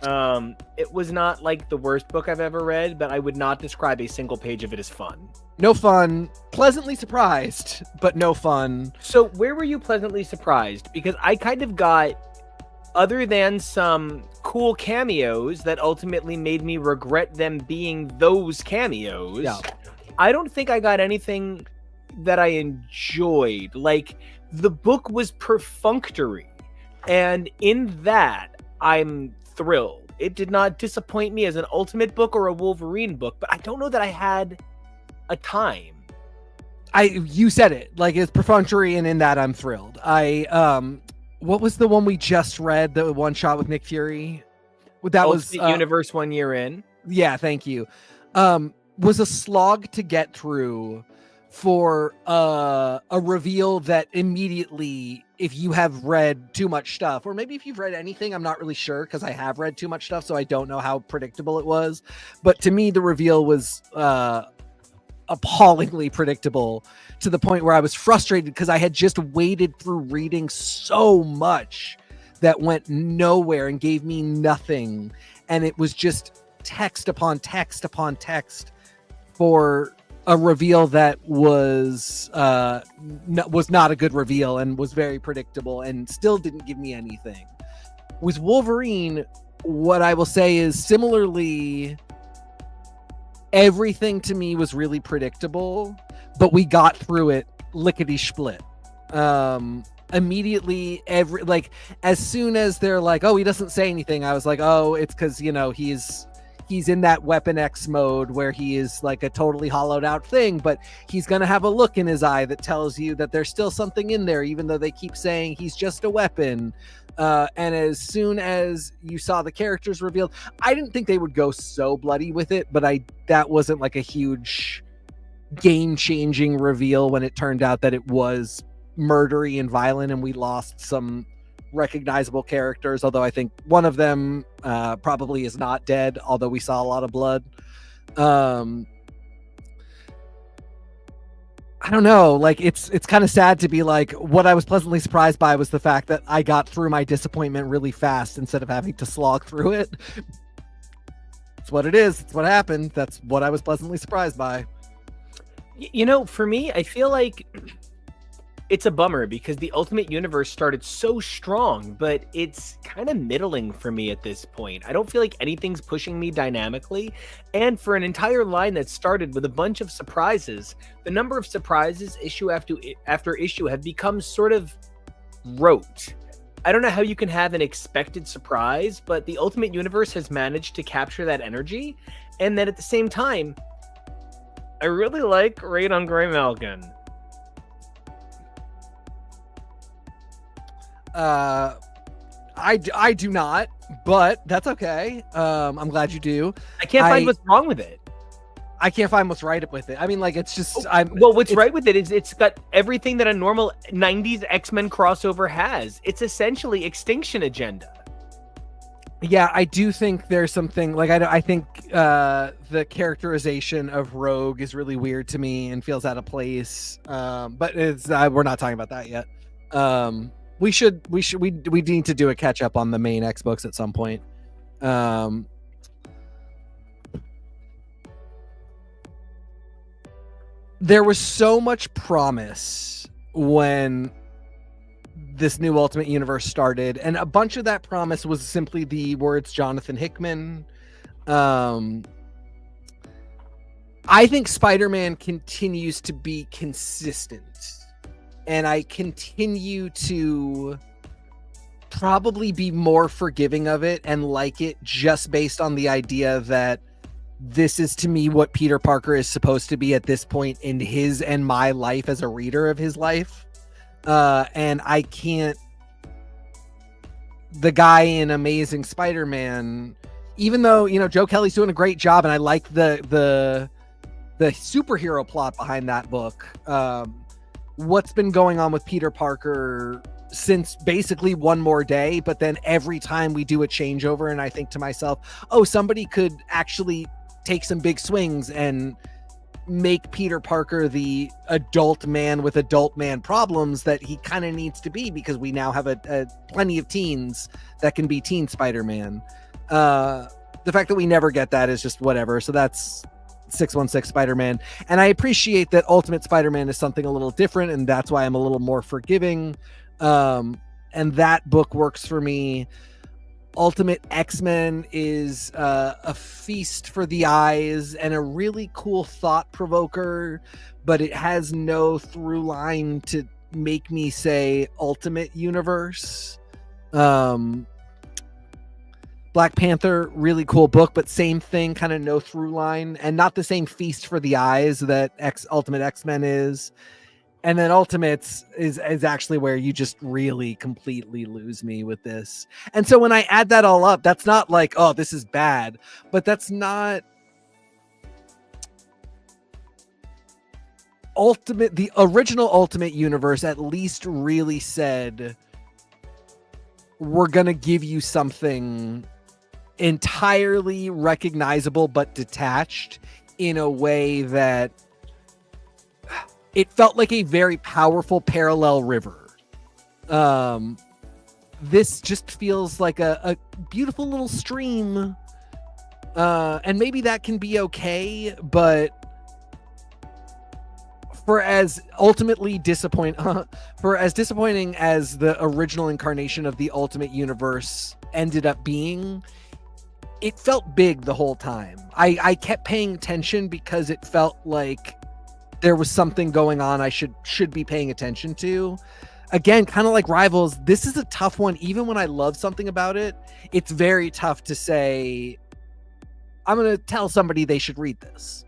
It was not like the worst book I've ever read, but I would not describe a single page of it as fun. No fun. Pleasantly surprised, but no fun. So where were you pleasantly surprised? Because I kind of got, other than some cool cameos that ultimately made me regret them being those cameos, yeah. I don't think I got anything that I enjoyed. Like, the book was perfunctory, and in that, I'm thrilled. It did not disappoint me as an Ultimate book or a Wolverine book, but I don't know that I had a time. You said it. Like, it's perfunctory, and in that, I'm thrilled. What was the one we just read? The one shot with Nick Fury? That was Universe 1 year in. Yeah, thank you. Was a slog to get through for a reveal that immediately, if you have read too much stuff, or maybe if you've read anything, I'm not really sure because I have read too much stuff, so I don't know how predictable it was. But to me, the reveal was appallingly predictable to the point where I was frustrated because I had just waded through reading so much that went nowhere and gave me nothing. And it was just text upon text upon text for a reveal that was not a good reveal and was very predictable and still didn't give me anything. With Wolverine, what I will say is similarly, everything to me was really predictable, but we got through it lickety-split. Immediately, as soon as they're like, oh, he doesn't say anything, I was like, oh, it's because, he's in that Weapon X mode where he is like a totally hollowed out thing, but he's going to have a look in his eye that tells you that there's still something in there, even though they keep saying he's just a weapon. And as soon as you saw the characters revealed, I didn't think they would go so bloody with it, but that wasn't like a huge game-changing reveal when it turned out that it was murdery and violent and we lost some recognizable characters, although I think one of them probably is not dead, although we saw a lot of blood. I don't know, like it's kind of sad to be like, what I was pleasantly surprised by was the fact that I got through my disappointment really fast instead of having to slog through it. It's what it is. It's what happened. That's what I was pleasantly surprised by. For me, I feel like it's a bummer because the Ultimate Universe started so strong, but it's kind of middling for me at this point. I don't feel like anything's pushing me dynamically, and for an entire line that started with a bunch of surprises, the number of surprises issue after issue have become sort of rote. I don't know how you can have an expected surprise, but the Ultimate Universe has managed to capture that energy, and then at the same time, I really like Raid on Grey Malkin. I do not, but that's okay. I'm glad you do. I can't find what's wrong with it. I can't find what's right with it. I mean, like, it's just what's right with it is it's got everything that a normal 90s X-Men crossover has. It's essentially Extinction Agenda. Yeah, I do think there's something like I think the characterization of Rogue is really weird to me and feels out of place. But it's we're not talking about that yet. We need to do a catch up on the main X books at some point. There was so much promise when this new Ultimate Universe started, and a bunch of that promise was simply the words Jonathan Hickman. I think Spider-Man continues to be consistent, and I continue to probably be more forgiving of it and like it just based on the idea that this is, to me, what Peter Parker is supposed to be at this point in his and my life as a reader of his life. And I can't, the guy in Amazing Spider-Man, even though, you know, Joe Kelly's doing a great job and I like the superhero plot behind that book. What's been going on with Peter Parker since basically One More Day, but then every time we do a changeover and I think to myself, oh, somebody could actually take some big swings and make Peter Parker the adult man with adult man problems that he kind of needs to be, because we now have a plenty of teens that can be teen Spider-Man. The fact that we never get that is just whatever. So that's 616 Spider-Man. And I appreciate that Ultimate Spider-Man is something a little different, and that's why I'm a little more forgiving. And that book works for me. Ultimate X-Men is a feast for the eyes and a really cool thought provoker, but it has no through line to make me say Ultimate Universe. Black Panther, really cool book, but same thing, kind of no through line and not the same feast for the eyes that Ultimate X-Men is. And then Ultimates is actually where you just really completely lose me with this. And so when I add that all up, that's not like, oh, this is bad, but that's not Ultimate. The original Ultimate Universe at least really said, we're going to give you something entirely recognizable, but detached in a way that it felt like a very powerful parallel river. This just feels like a beautiful little stream. And maybe that can be okay, but for as disappointing as the original incarnation of the Ultimate Universe ended up being, it felt big the whole time. I kept paying attention because it felt like there was something going on I should be paying attention to. Again, kind of like Rivals, this is a tough one. Even when I love something about it, it's very tough to say, I'm going to tell somebody they should read this.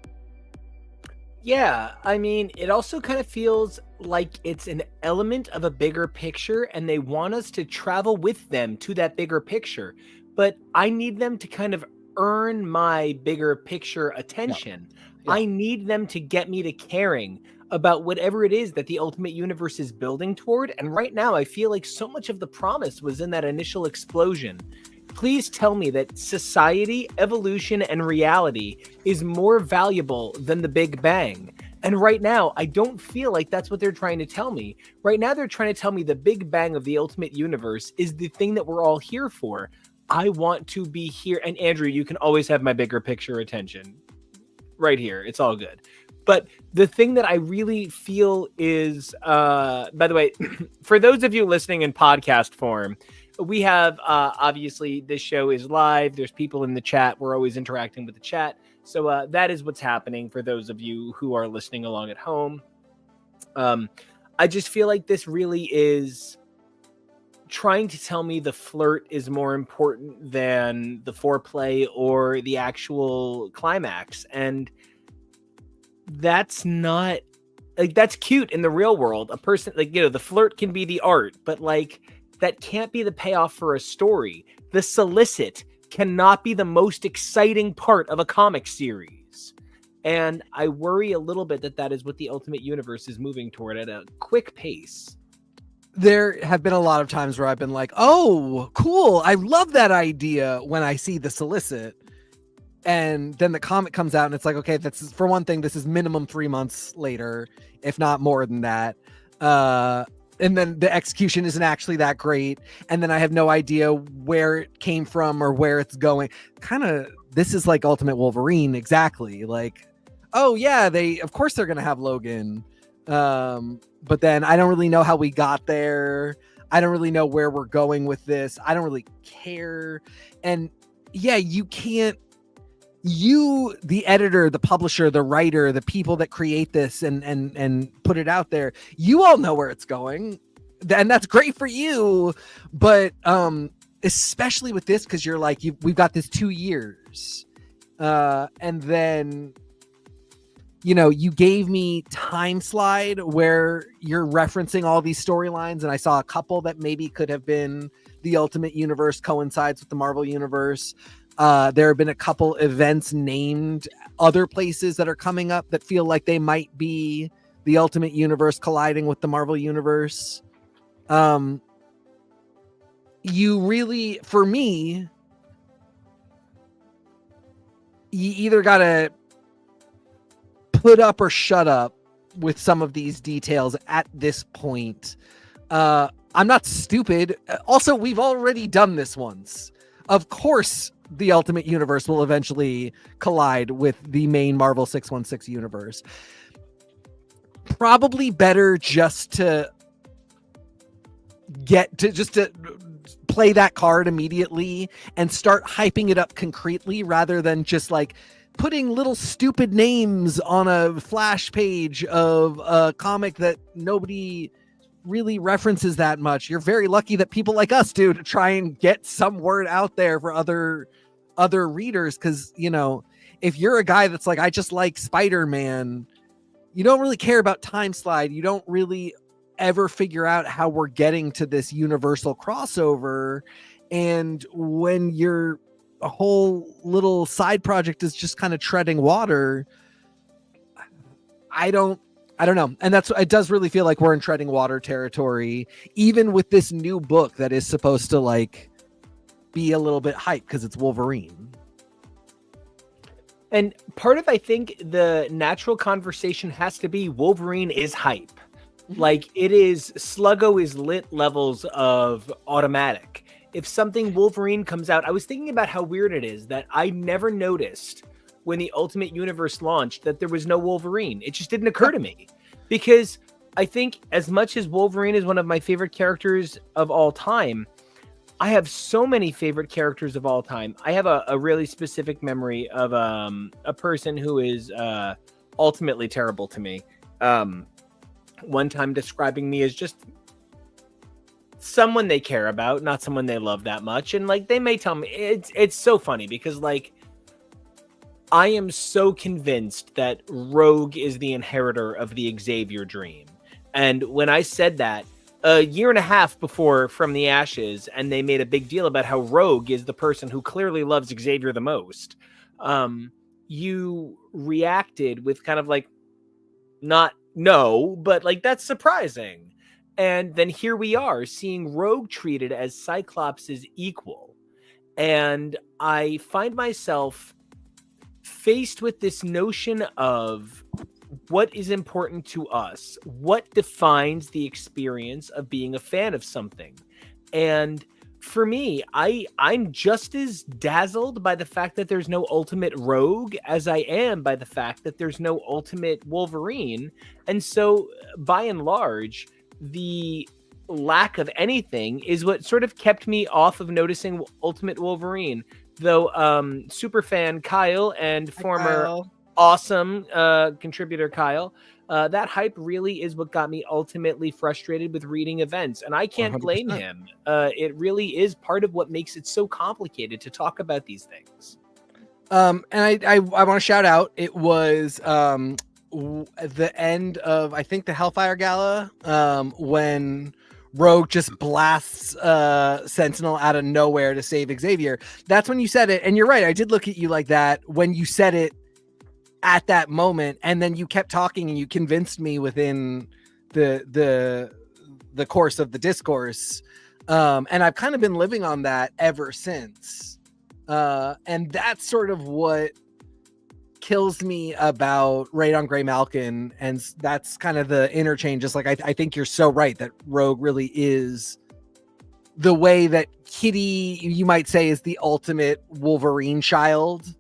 Yeah, I mean, it also kind of feels like it's an element of a bigger picture and they want us to travel with them to that bigger picture. But I need them to kind of earn my bigger picture attention. Yeah. I need them to get me to caring about whatever it is that the Ultimate Universe is building toward. And right now, I feel like so much of the promise was in that initial explosion. Please tell me that society, evolution, and reality is more valuable than the Big Bang. And right now, I don't feel like that's what they're trying to tell me. Right now, they're trying to tell me the Big Bang of the Ultimate Universe is the thing that we're all here for. I want to be here. And Andrew, you can always have my bigger picture attention. Right here. It's all good. But the thing that I really feel is, by the way, for those of you listening in podcast form, we have obviously this show is live. There's people in the chat. We're always interacting with the chat. So that is what's happening for those of you who are listening along at home. I just feel like this really is trying to tell me the flirt is more important than the foreplay or the actual climax. And that's not like, that's cute in the real world. A person like, the flirt can be the art, but like that can't be the payoff for a story. The solicit cannot be the most exciting part of a comic series. And I worry a little bit that is what the Ultimate Universe is moving toward at a quick pace. There have been a lot of times where I've been like, oh, cool. I love that idea when I see the solicit. And then the comic comes out and it's like, okay, that's for one thing, this is minimum 3 months later, if not more than that. And then the execution isn't actually that great. And then I have no idea where it came from or where it's going. Kind of, this is like Ultimate Wolverine. Exactly. Like, oh yeah, of course they're going to have Logan. But then I don't really know how we got there. I don't really know where we're going with this. I don't really care. And yeah, you can't, the editor, the publisher, the writer, the people that create this and put it out there, you all know where it's going. And that's great for you. But especially with this, because you're like, we've got this 2 years. And then, you gave me Time Slide where you're referencing all these storylines. And I saw a couple that maybe could have been the Ultimate Universe coincides with the Marvel Universe. There have been a couple events named other places that are coming up that feel like they might be the Ultimate Universe colliding with the Marvel Universe. You really, for me, you either got to put up or shut up with some of these details at this point. I'm not stupid. Also, we've already done this once. Of course, the Ultimate Universe will eventually collide with the main Marvel 616 universe. Probably better just to play that card immediately and start hyping it up concretely rather than just like putting little stupid names on a flash page of a comic that nobody really references that much. You're very lucky that people like us do to try and get some word out there for other readers. Cause if you're a guy that's like, I just like Spider-Man, you don't really care about Time Slide. You don't really ever figure out how we're getting to this universal crossover. And when your whole little side project is just kind of treading water, I don't know. And it does really feel like we're in treading water territory, even with this new book that is supposed to like be a little bit hype because it's Wolverine. And part of, I think, the natural conversation has to be Wolverine is hype. Like it is Sluggo is lit levels of automatic. If something Wolverine comes out, I was thinking about how weird it is that I never noticed when the Ultimate Universe launched that there was no Wolverine. It just didn't occur to me because I think as much as Wolverine is one of my favorite characters of all time, I have so many favorite characters of all time. I have a really specific memory of a person who is ultimately terrible to me. One time describing me as just someone they care about, not someone they love that much. And like, they may tell me it's so funny because like, I am so convinced that Rogue is the inheritor of the Xavier dream. And when I said that a year and a half before From the Ashes, and they made a big deal about how Rogue is the person who clearly loves Xavier the most, you reacted with kind of like, not no, but like, that's surprising. And then here we are seeing Rogue treated as Cyclops' equal. And I find myself faced with this notion of what is important to us, what defines the experience of being a fan of something. And for me, I'm just as dazzled by the fact that there's no ultimate Rogue as I am by the fact that there's no ultimate Wolverine. And so by and large, the lack of anything is what sort of kept me off of noticing Ultimate Wolverine. Though super fan Kyle and former Kyle. awesome contributor Kyle, that hype really is what got me ultimately frustrated with reading events, and I can't blame 100%. him. It really is part of what makes it so complicated to talk about these things. And I want to shout out, it was the end of, I think, the Hellfire Gala, when Rogue just blasts Sentinel out of nowhere to save Xavier. That's when you said it, and you're right, I did look at you like that when you said it at that moment, and then you kept talking and you convinced me within the course of the discourse, and I've kind of been living on that ever since, and that's sort of what kills me about Raid on Grey Malkin, and that's kind of the interchange. Just like I think you're so right that Rogue really is the way that Kitty, you might say, is the ultimate Wolverine child.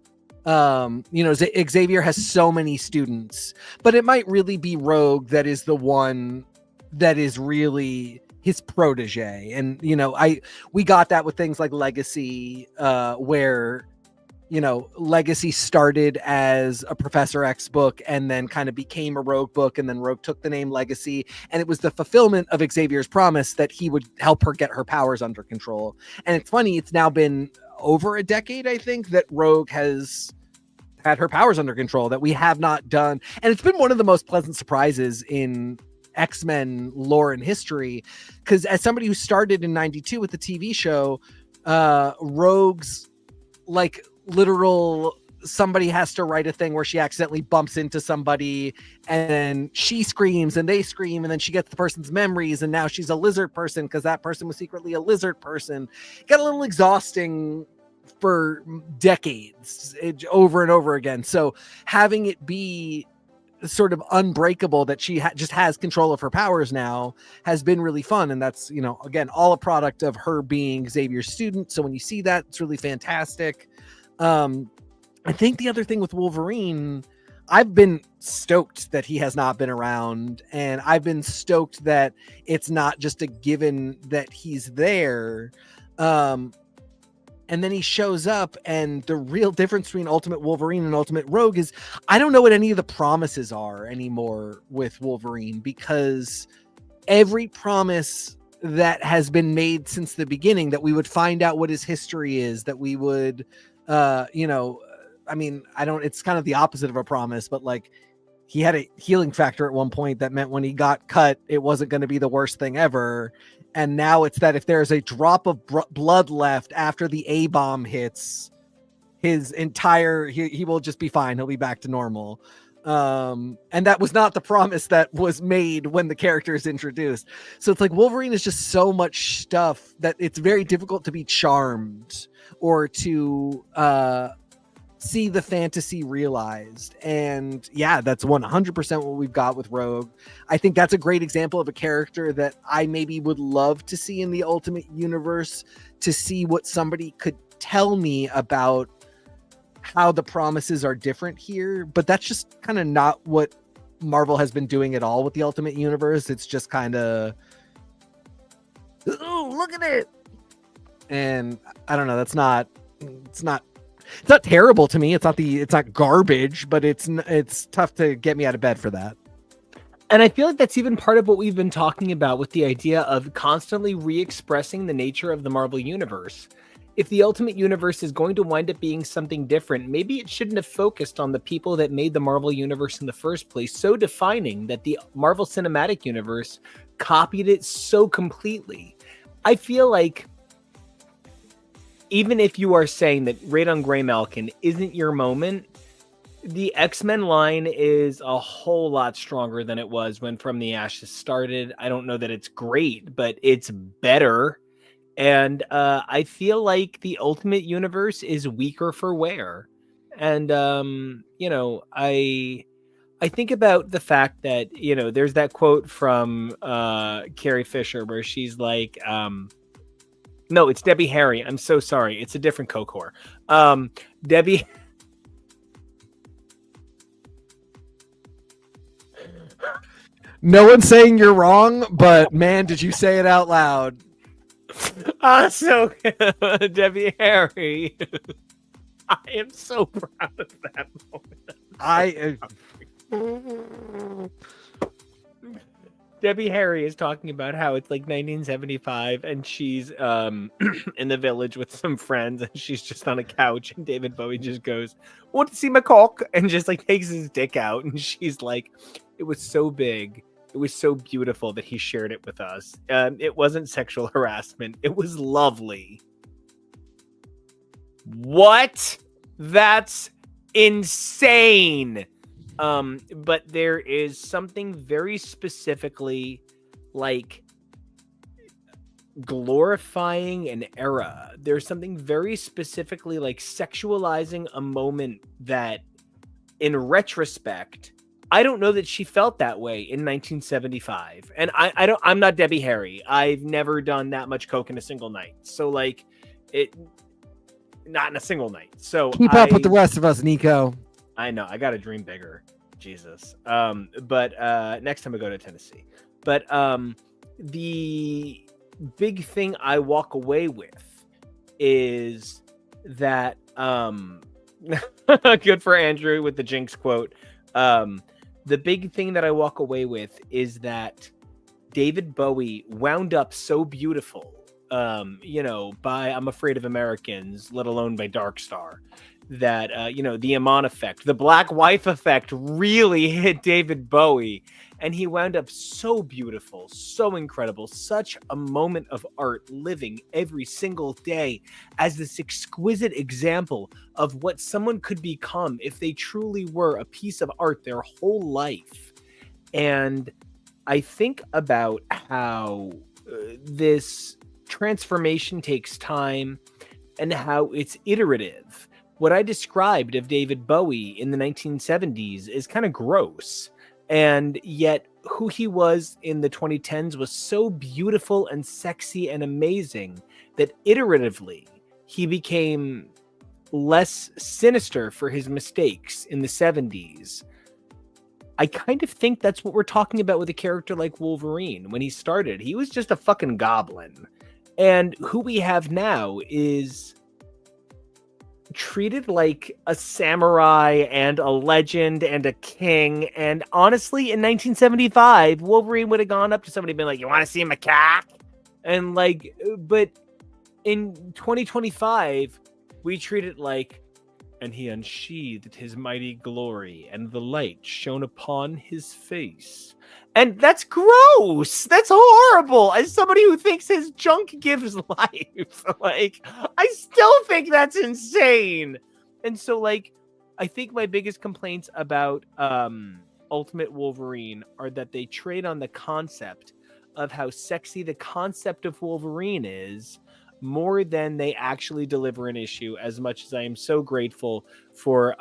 Xavier has so many students, but it might really be Rogue that is the one that is really his protege. And we got that with things like Legacy, where Legacy started as a Professor X book and then kind of became a Rogue book, and then Rogue took the name Legacy, and it was the fulfillment of Xavier's promise that he would help her get her powers under control. And it's funny, it's now been over a decade, I think, that Rogue has had her powers under control, that we have not done. And it's been one of the most pleasant surprises in X-Men lore and history, because as somebody who started in 92 with the TV show, Rogue's like literal, somebody has to write a thing where she accidentally bumps into somebody and she screams and they scream, and then she gets the person's memories, and now she's a lizard person because that person was secretly a lizard person. It got a little exhausting for decades, over and over again. So having it be sort of unbreakable, that she just has control of her powers now, has been really fun. And that's, again, all a product of her being Xavier's student. So when you see that, it's really fantastic. I think the other thing with Wolverine, I've been stoked that he has not been around, and I've been stoked that it's not just a given that he's there. And then he shows up, and the real difference between Ultimate Wolverine and Ultimate Rogue is I don't know what any of the promises are anymore with Wolverine, because every promise that has been made since the beginning, that we would find out what his history is, that we would, it's kind of the opposite of a promise, but like, he had a healing factor at one point that meant when he got cut, it wasn't going to be the worst thing ever. And now it's that if there's a drop of blood left after the A-bomb hits, his entire, he will just be fine. He'll be back to normal. And that was not the promise that was made when the character is introduced. So it's like Wolverine is just so much stuff that it's very difficult to be charmed or to see the fantasy realized. And yeah, that's 100% what we've got with Rogue. I think that's a great example of a character that I maybe would love to see in the Ultimate Universe, to see what somebody could tell me about how the promises are different here. But that's just kind of not what Marvel has been doing at all with the Ultimate Universe. It's just kind of, oh, look at it. And I don't know, it's not terrible to me. It's not garbage, but it's tough to get me out of bed for that. And I feel like that's even part of what we've been talking about with the idea of constantly re-expressing the nature of the Marvel Universe. If the Ultimate Universe is going to wind up being something different, maybe it shouldn't have focused on the people that made the Marvel Universe in the first place, so defining that the Marvel Cinematic Universe copied it so completely. I feel like even if you are saying that Raid on Grey Malkin isn't your moment, the X-Men line is a whole lot stronger than it was when From the Ashes started. I don't know that it's great, but it's better. And I feel like the Ultimate Universe is weaker for wear. And, I think about the fact that, there's that quote from Carrie Fisher where she's like, No, it's Debbie Harry. I'm so sorry. It's a different Kokor. Debbie. No one's saying you're wrong, but man, did you say it out loud? So Debbie Harry. I am so proud of that moment. Debbie Harry is talking about how it's like 1975 and she's in the village with some friends and she's just on a couch and David Bowie just goes, "Want to see my cock?" and just like takes his dick out and she's like, "It was so big. It was so beautiful that he shared it with us. It wasn't sexual harassment. It was lovely." What? That's insane. But there is something very specifically like glorifying an era. There's something very specifically like sexualizing a moment that in retrospect, I don't know that she felt that way in 1975. And I'm not Debbie Harry. I've never done that much coke in a single night. So like not in a single night. So keep up with the rest of us, Nico. I know. I got to dream bigger. Jesus. But next time I go to Tennessee. But the big thing I walk away with is that good for Andrew with the Jinx quote. The big thing that I walk away with is that David Bowie wound up so beautiful, by I'm Afraid of Americans, let alone by Dark Star, that, the Iman effect, the black wife effect really hit David Bowie. And he wound up so beautiful, so incredible, such a moment of art living every single day as this exquisite example of what someone could become if they truly were a piece of art their whole life. And I think about how this transformation takes time and how it's iterative. What I described of David Bowie in the 1970s is kind of gross. And yet who he was in the 2010s was so beautiful and sexy and amazing that iteratively he became less sinister for his mistakes in the 70s. I kind of think that's what we're talking about with a character like Wolverine. When he started, he was just a fucking goblin. And who we have now is treated like a samurai and a legend and a king. And honestly, in 1975, Wolverine would have gone up to somebody and been like, "You want to see my cat?" And like, but in 2025, we treat it like, "And he unsheathed his mighty glory, and the light shone upon his face." And that's gross. That's horrible. As somebody who thinks his junk gives life, like, I still think that's insane. And so, like, I think my biggest complaints about Ultimate Wolverine are that they trade on the concept of how sexy the concept of Wolverine is more than they actually deliver an issue, as much as I am so grateful for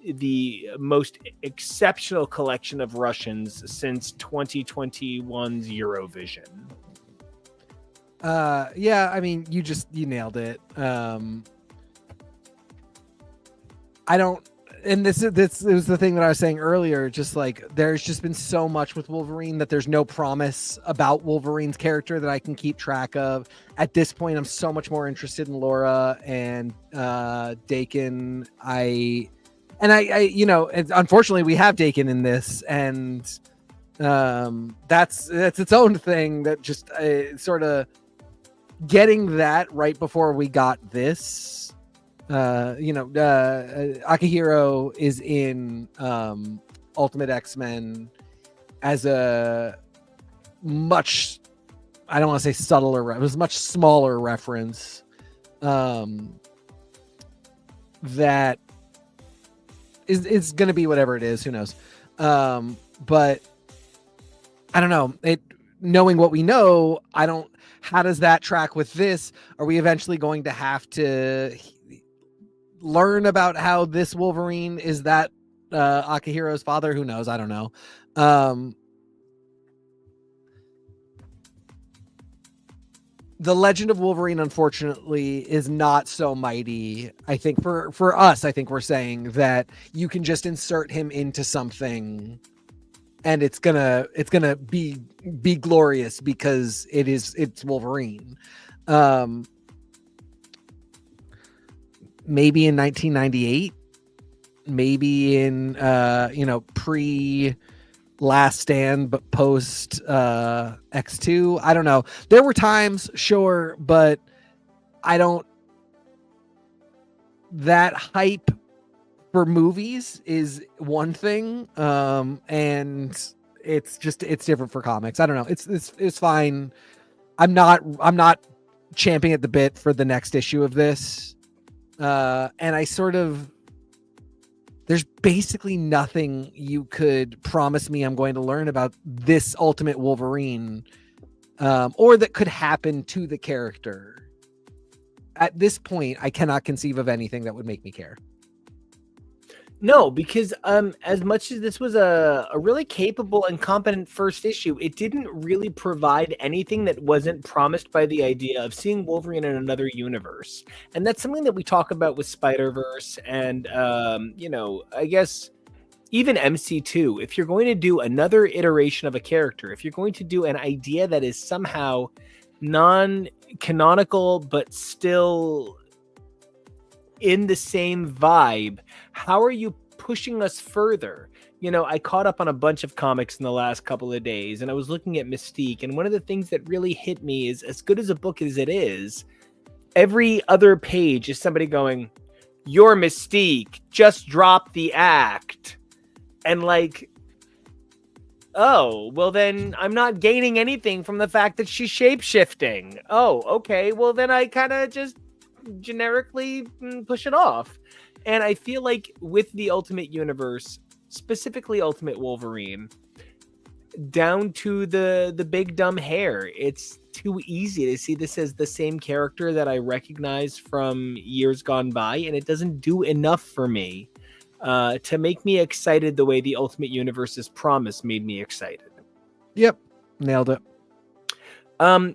the most exceptional collection of Russians since 2021's Eurovision. Yeah, I mean, you nailed it. I don't, and this was the thing that I was saying earlier, just like there's just been so much with Wolverine that there's no promise about Wolverine's character that I can keep track of. At this point, I'm so much more interested in Laura and Dakin. I unfortunately we have Dakin in this, and that's its own thing that just sort of getting that right before we got this. Akihiro is in Ultimate X-Men as a much, I don't want to say subtler, it was much smaller reference that is going to be whatever it is, who knows. But I don't know, knowing what we know, how does that track with this? Are we eventually going to have to learn about how this Wolverine is that Akihiro's father? Who knows? I don't know. the Legend of Wolverine, unfortunately, is not so mighty. I think for us, I think we're saying that you can just insert him into something, and it's gonna be glorious because it's Wolverine. Maybe in 1998, maybe in pre Last Stand, but post X2. I don't know. There were times, sure, but I don't. That hype for movies is one thing, and it's different for comics. I don't know. It's fine. I'm not champing at the bit for the next issue of this, and I sort of. There's basically nothing you could promise me I'm going to learn about this Ultimate Wolverine, or that could happen to the character. At this point, I cannot conceive of anything that would make me care. No, because as much as this was a really capable and competent first issue, it didn't really provide anything that wasn't promised by the idea of seeing Wolverine in another universe. And that's something that we talk about with Spider-Verse and, I guess even MC2. If you're going to do another iteration of a character, if you're going to do an idea that is somehow non-canonical but still in the same vibe, how are you pushing us further? I caught up on a bunch of comics in the last couple of days, and I was looking at Mystique, and one of the things that really hit me is, as good as a book as it is, every other page is somebody going, "Your Mystique just dropped the act," and like, oh, well then I'm not gaining anything from the fact that she's shape-shifting. Oh, okay, well then I kind of just generically push it off. And I feel like with the Ultimate Universe, specifically Ultimate Wolverine, down to the big dumb hair, it's too easy to see this as the same character that I recognize from years gone by, and it doesn't do enough for me to make me excited the way the Ultimate Universe's promise made me excited. Yep, nailed it.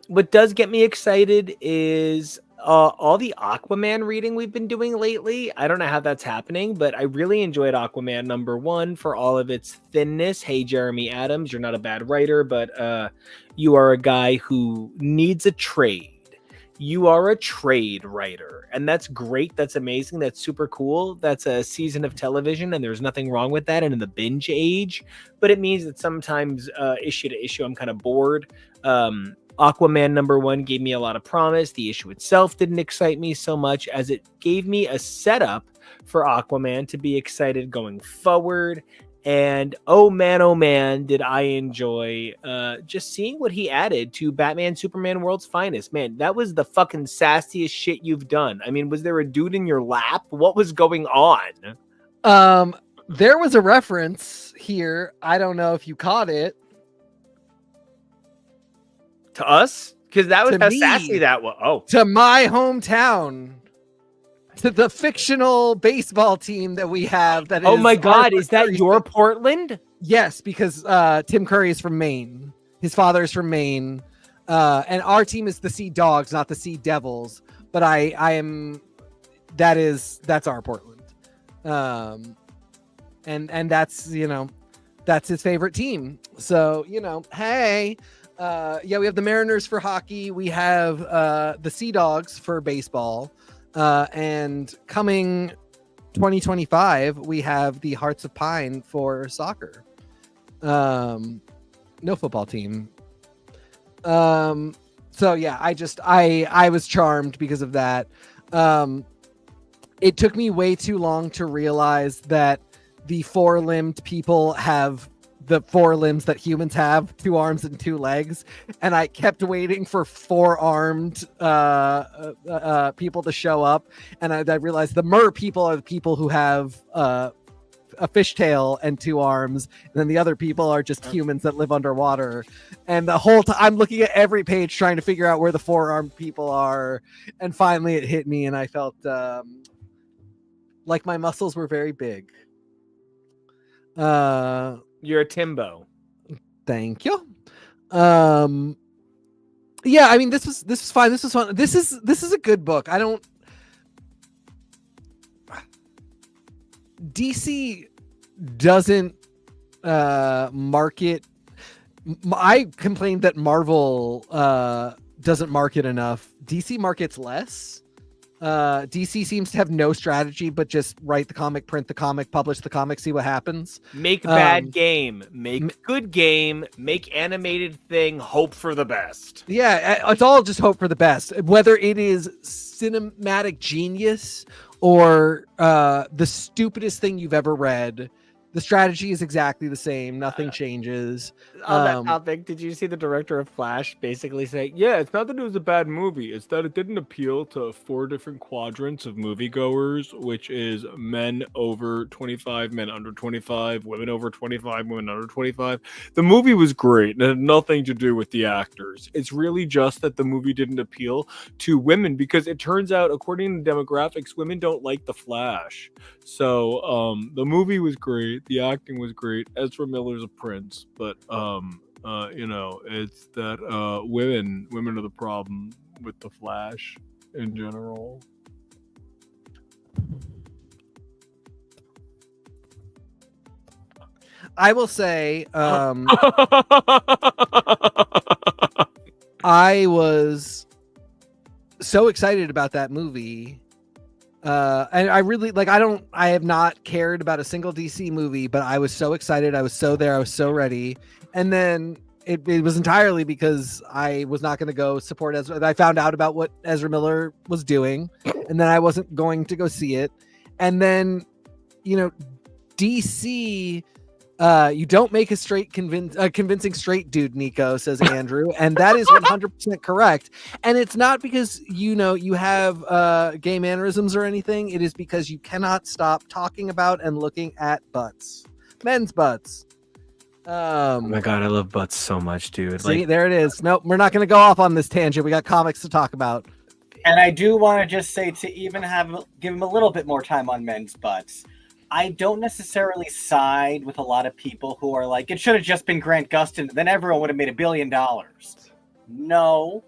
What does get me excited is all the Aquaman reading we've been doing lately. I don't know how that's happening, but I really enjoyed Aquaman #1 for all of its thinness. Hey, Jeremy Adams, you're not a bad writer, but you are a guy who needs a trade. You are a trade writer, and that's great. That's amazing. That's super cool. That's a season of television, and there's nothing wrong with that. And in the binge age, but it means that sometimes issue to issue, I'm kind of bored. Aquaman #1 gave me a lot of promise. The issue itself didn't excite me so much as it gave me a setup for Aquaman to be excited going forward. And oh man, did I enjoy just seeing what he added to Batman Superman World's Finest. Man, that was the fucking sassiest shit you've done. I mean, was there a dude in your lap? What was going on? There was a reference here. I don't know if you caught it. To us? Because that was To how me. sassy that was. Oh. To my hometown. To the fictional baseball team that we have. That oh is my God, our is that your Portland? Yes, because Tim Curry is from Maine. His father is from Maine. And our team is the Sea Dogs, not the Sea Devils. But that's our Portland. And that's, that's his favorite team. So, hey, we have the Mariners for hockey. We have the Sea Dogs for baseball. And coming 2025, we have the Hearts of Pine for soccer. No football team. So yeah, I was charmed because of that. It took me way too long to realize that the four-limbed people have the four limbs that humans have, 2 arms and 2 legs, and I kept waiting for 4-armed people to show up, and I realized the mer people are the people who have a fishtail and 2 arms, and then the other people are just humans that live underwater. And the whole time I'm looking at every page trying to figure out where the 4-armed people are, and finally it hit me, and I felt like my muscles were very big. You're a Timbo. Thank you. Yeah, I mean, this was fine. This was fun. This is a good book. I don't. DC doesn't market. I complained that Marvel doesn't market enough. DC markets less. DC seems to have no strategy but just write the comic, print the comic, publish the comic, see what happens. Make bad game, make good game, make animated thing, hope for the best. Yeah, it's all just hope for the best. Whether it is cinematic genius or the stupidest thing you've ever read, the strategy is exactly the same. Nothing changes. On that topic, did you see the director of Flash basically say, yeah, it's not that it was a bad movie, it's that it didn't appeal to 4 different quadrants of moviegoers, which is men over 25, men under 25, women over 25, women under 25. The movie was great. It had nothing to do with the actors. It's really just that the movie didn't appeal to women, because it turns out, according to demographics, women don't like the Flash. So the movie was great, the acting was great, Ezra Miller's a prince, but it's that women are the problem with the Flash in general. I will say I was so excited about that movie. And I really I have not cared about a single DC movie, but I was so excited. I was so there. I was so ready. And then it was entirely because I was not going to go support Ezra. I found out about what Ezra Miller was doing, and then I wasn't going to go see it. And then, DC, you don't make a convincing straight dude, Nico, says Andrew. And that is 100% correct. And it's not because, you have gay mannerisms or anything. It is because you cannot stop talking about and looking at butts. Men's butts. Oh my God, I love butts so much, dude. See, there it is. Nope, we're not going to go off on this tangent. We got comics to talk about. And I do want to just say, to even give him a little bit more time on men's butts, I don't necessarily side with a lot of people who are like, it should have just been Grant Gustin, then everyone would have made $1 billion. No,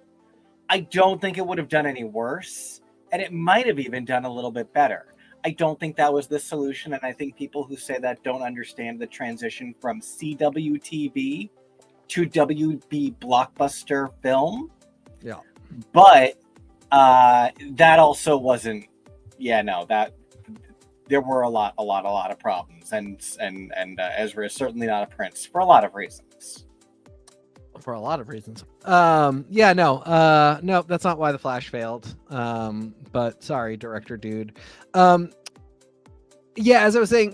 I don't think it would have done any worse, and it might have even done a little bit better. I don't think that was the solution, and I think people who say that don't understand the transition from CW-TV to WB Blockbuster film. Yeah. But that also wasn't, that there were a lot of problems, and Ezra is certainly not a prince for a lot of reasons. No, that's not why the Flash failed. But sorry, director dude. As I was saying,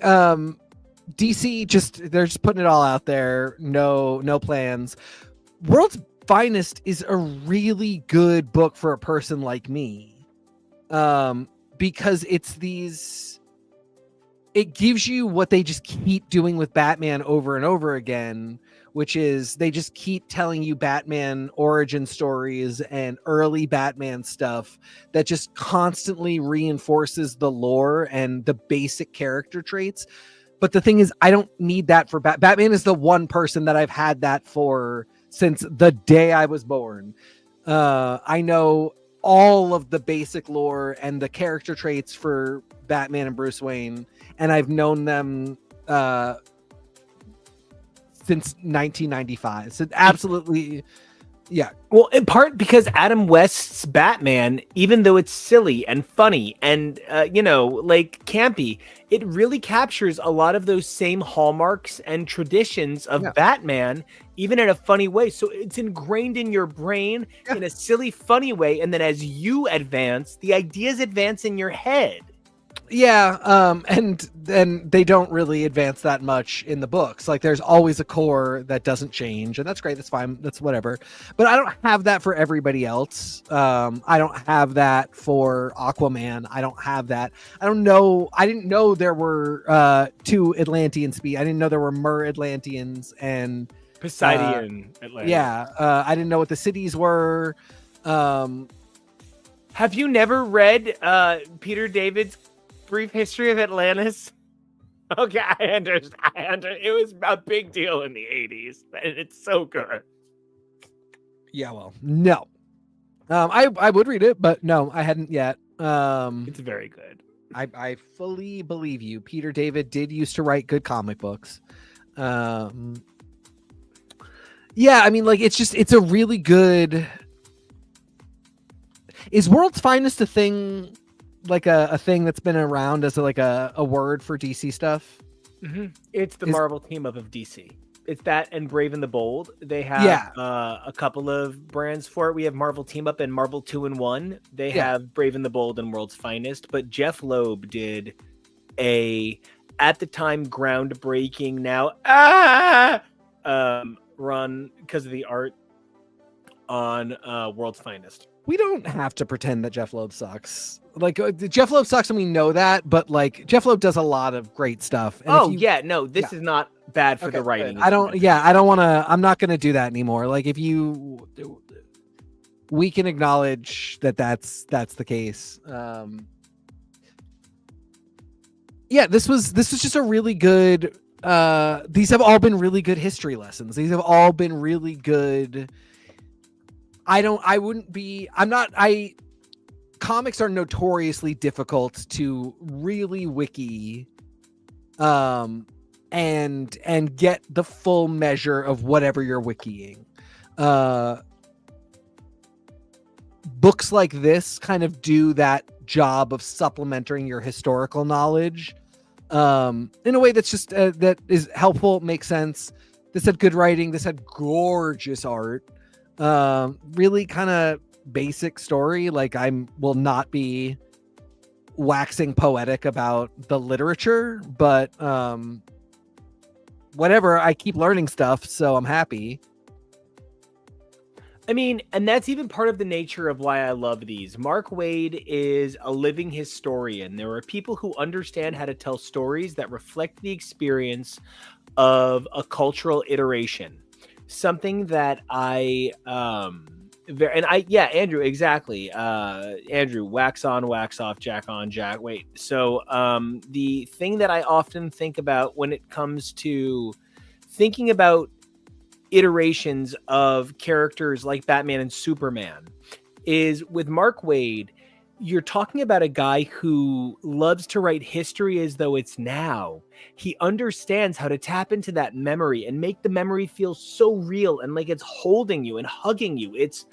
DC they're just putting it all out there. No plans. World's Finest is a really good book for a person like me. Because it gives you what they just keep doing with Batman over and over again, which is they just keep telling you Batman origin stories and early Batman stuff that just constantly reinforces the lore and the basic character traits. But the thing is, I don't need that for Batman is the one person that I've had that for since the day I was born. I know all of the basic lore and the character traits for Batman and Bruce Wayne, and I've known them since 1995. So absolutely, yeah. Well, in part because Adam West's Batman, even though it's silly and funny and campy, it really captures a lot of those same hallmarks and traditions of Batman, even in a funny way. So it's ingrained in your brain in a silly, funny way, and then as you advance, the ideas advance in your head. And then they don't really advance that much in the books. Like, there's always a core that doesn't change, and that's great. That's fine. That's whatever. But I don't have that for everybody else. I don't have that for Aquaman. I don't have that. I don't know. I didn't know there were 2 Atlantean species. I didn't know there were Atlanteans and Poseidon Atlanteans. I didn't know what the cities were. Have you never read Peter David's Brief History of Atlantis? Okay, I understand. It was a big deal in the 80s, and it's so good. Yeah, well, no. I would read it, but no, I hadn't yet. It's very good. I fully believe you. Peter David did used to write good comic books. Yeah, I mean, like, it's a really good. Is World's Finest a thing, like a thing that's been around as a word for DC stuff? Mm-hmm. It's the Marvel team up of DC. It's that and Brave and the Bold. They have a couple of brands for it. We have Marvel Team Up and Marvel 2-in-1. They have Brave and the Bold and World's Finest. But Jeff Loeb did at the time, groundbreaking, now run because of the art on World's Finest. We don't have to pretend that Jeff Loeb sucks. Like, Jeff Loeb sucks and we know that, but like, Jeff Loeb does a lot of great stuff. And this is not bad for the writing. I'm not going to do that anymore. Like, we can acknowledge that's the case. This was just a really good, these have all been really good history lessons. These have all been really good. Comics are notoriously difficult to really wiki, and get the full measure of whatever you're wikiing. Books like this kind of do that job of supplementing your historical knowledge, in a way that's just that is helpful, makes sense. This had good writing. This had gorgeous art. Really kind of basic story. Like, will not be waxing poetic about the literature, but whatever, I keep learning stuff, so I'm happy. I mean, and that's even part of the nature of why I love these. Mark Waid is a living historian. There are people who understand how to tell stories that reflect the experience of a cultural iteration. Something that Andrew, exactly. Andrew, wax on, wax off, jack on, jack. Wait. So the thing that I often think about when it comes to thinking about iterations of characters like Batman and Superman is with Mark Waid, you're talking about a guy who loves to write history as though it's now. He understands how to tap into that memory and make the memory feel so real and like it's holding you and hugging you. It's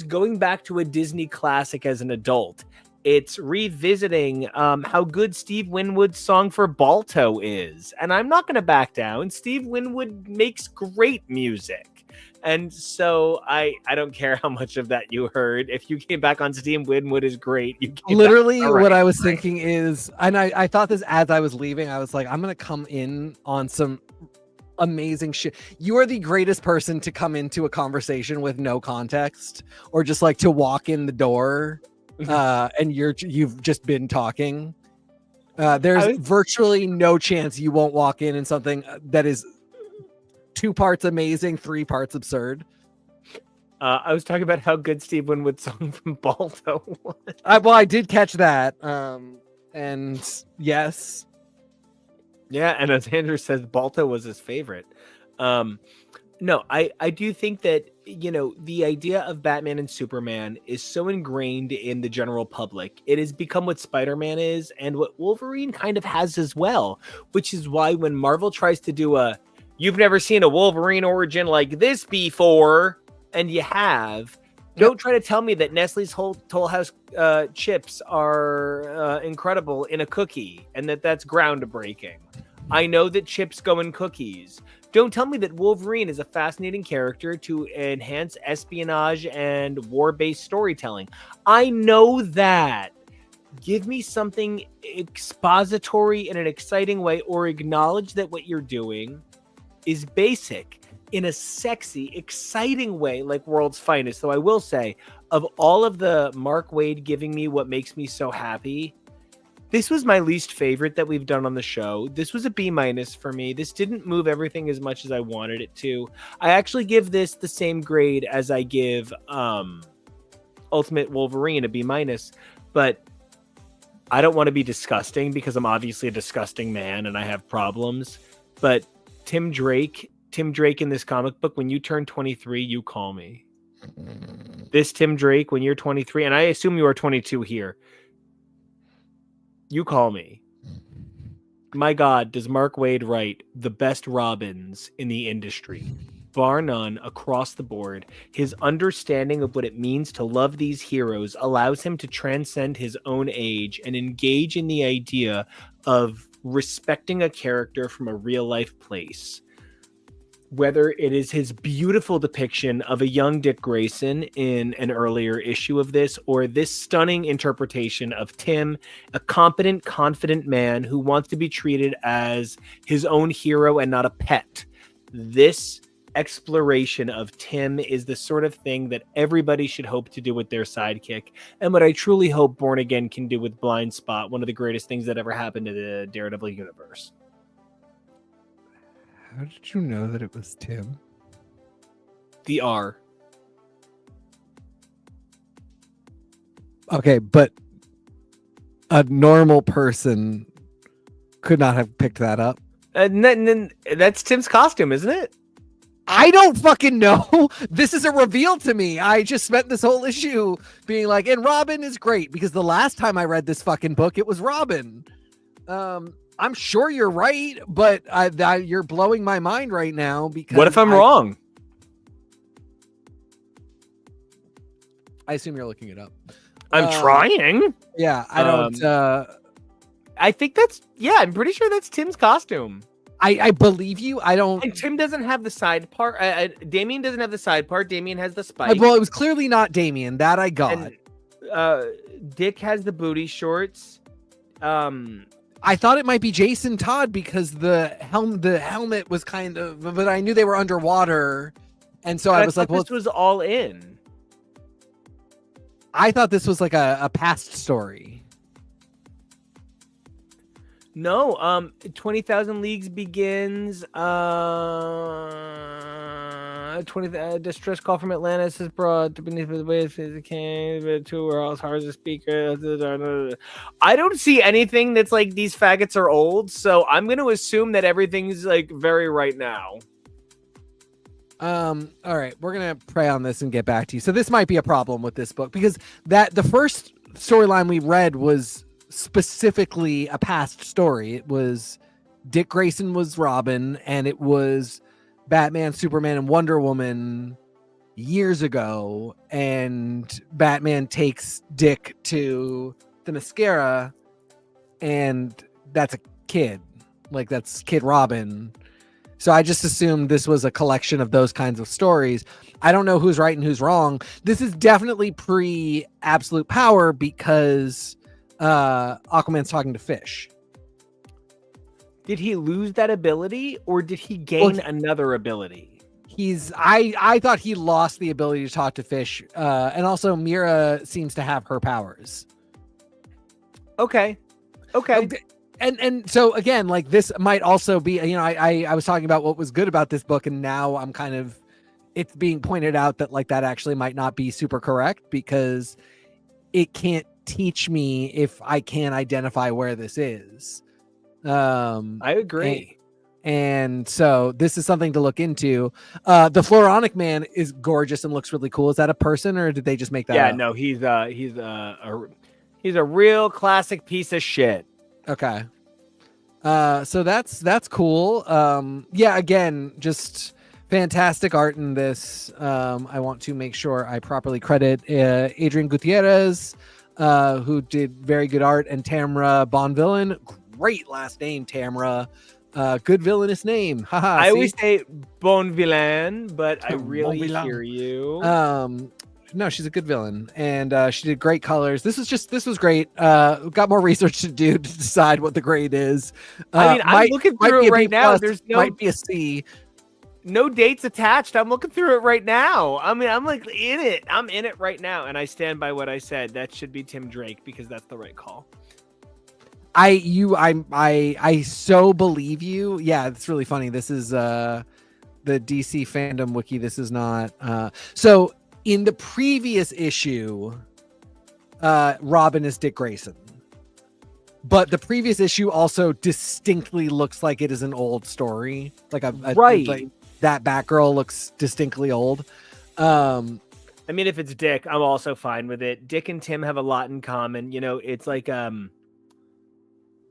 going back to a Disney classic as an adult. It's revisiting how good Steve Winwood's song for Balto is. And I'm not going to back down. Steve Winwood makes great music. And so I don't care how much of that you heard. If you came back on Steve Winwood is great. Literally what I was thinking is, and I thought this as I was leaving, I was like, I'm going to come in on some amazing shit. You are the greatest person to come into a conversation with no context, or just like to walk in the door and you've just been talking. There's virtually no chance you won't walk in something that is 2 parts amazing, 3 parts absurd. I was talking about how good Steve Winwood's song from Balto was. I did catch that. And yes. Yeah, and as Andrew says, Balto was his favorite. No, I do think that, the idea of Batman and Superman is so ingrained in the general public. It has become what Spider-Man is and what Wolverine kind of has as well, which is why when Marvel tries to do you've never seen a Wolverine origin like this before, and you have, don't try to tell me that Nestle's Toll House chips are incredible in a cookie and that's groundbreaking. I know that chips go in cookies. Don't tell me that Wolverine is a fascinating character to enhance espionage and war-based storytelling. I know that. Give me something expository in an exciting way, or acknowledge that what you're doing is basic in a sexy, exciting way, like World's Finest. Though I will say, of all of the Mark Waid giving me what makes me so happy, this was my least favorite that we've done on the show. This was a B- for me. This didn't move everything as much as I wanted it to. I actually give this the same grade as I give Ultimate Wolverine, a B-, but I don't want to be disgusting because I'm obviously a disgusting man and I have problems. But Tim Drake in this comic book, when you turn 23, you call me. This Tim Drake, when you're 23, and I assume you are 22 here, you call me. My God, does Mark Waid write the best Robins in the industry? Bar none, across the board. His understanding of what it means to love these heroes allows him to transcend his own age and engage in the idea of respecting a character from a real life place. Whether it is his beautiful depiction of a young Dick Grayson in an earlier issue of this, or this stunning interpretation of Tim, a competent, confident man who wants to be treated as his own hero and not a pet. This exploration of Tim is the sort of thing that everybody should hope to do with their sidekick, and what I truly hope Born Again can do with Blind Spot, one of the greatest things that ever happened to the Daredevil universe. How did you know that it was Tim? The R. Okay, but a normal person could not have picked that up. And then that's Tim's costume, isn't it? I don't fucking know. This is a reveal to me. I just spent this whole issue being like, and Robin is great, because the last time I read this fucking book, it was Robin. I'm sure you're right, but you're blowing my mind right now. Because what if I'm wrong? I assume you're looking it up. I'm trying. Yeah, I don't. I think I'm pretty sure that's Tim's costume. I believe you. I don't. And Tim doesn't have the side part. Damien doesn't have the side part. Damien has the spike. Well, it was clearly not Damien. That I got. And, Dick has the booty shorts. I thought it might be Jason Todd because the helmet was kind of, but I knew they were underwater, and so I was like, "Well, this was all in." I thought this was like a past story. No, 20,000 Leagues begins. 20 distress call from Atlantis is brought to beneath the waves as it came to where else hard as a speaker. I don't see anything that's like these faggots are old, so I'm going to assume that everything's like very right now. All right, we're gonna pray on this and get back to you. So this might be a problem with this book because the first storyline we read was specifically a past story. It was Dick Grayson was Robin, and it was Batman, Superman, and Wonder Woman years ago, and Batman takes Dick to the mascara, and that's a kid. Like, that's Kid Robin. So I just assumed this was a collection of those kinds of stories. I don't know who's right and who's wrong. This is definitely pre-Absolute Power because Aquaman's talking to fish. Did he lose that ability, or did he gain another ability? I thought he lost the ability to talk to fish, and also Mira seems to have her powers. Okay. And so again, like, this might also be, you know, I was talking about what was good about this book, and now I'm kind of, it's being pointed out that like that actually might not be super correct because it can't teach me if I can't identify where this is. I agree. And so this is something to look into. The Floronic Man is gorgeous and looks really cool. Is that a person, or did they just make that up? No, he's a real classic piece of shit. Okay. So that's cool. Yeah, again, just fantastic art in this. I want to make sure I properly credit Adrian Gutierrez, who did very good art, and Tamra Bonvillain. Great last name, Tamra. Good villainous name. Haha. I always say Bonvillain, but I really hear you. No, she's a good villain, and she did great colors. This was great. Got more research to do to decide what the grade is. I'm looking through it right now. There's might be a C. No dates attached. I'm looking through it right now. I mean, I'm like in it. I'm in it right now, and I stand by what I said. That should be Tim Drake because that's the right call. I so believe you. Yeah, it's really funny. This is the DC fandom wiki. This is not so. In the previous issue, Robin is Dick Grayson. But the previous issue also distinctly looks like it is an old story. Like right. Like that Batgirl looks distinctly old. I mean, if it's Dick, I'm also fine with it. Dick and Tim have a lot in common. You know, it's like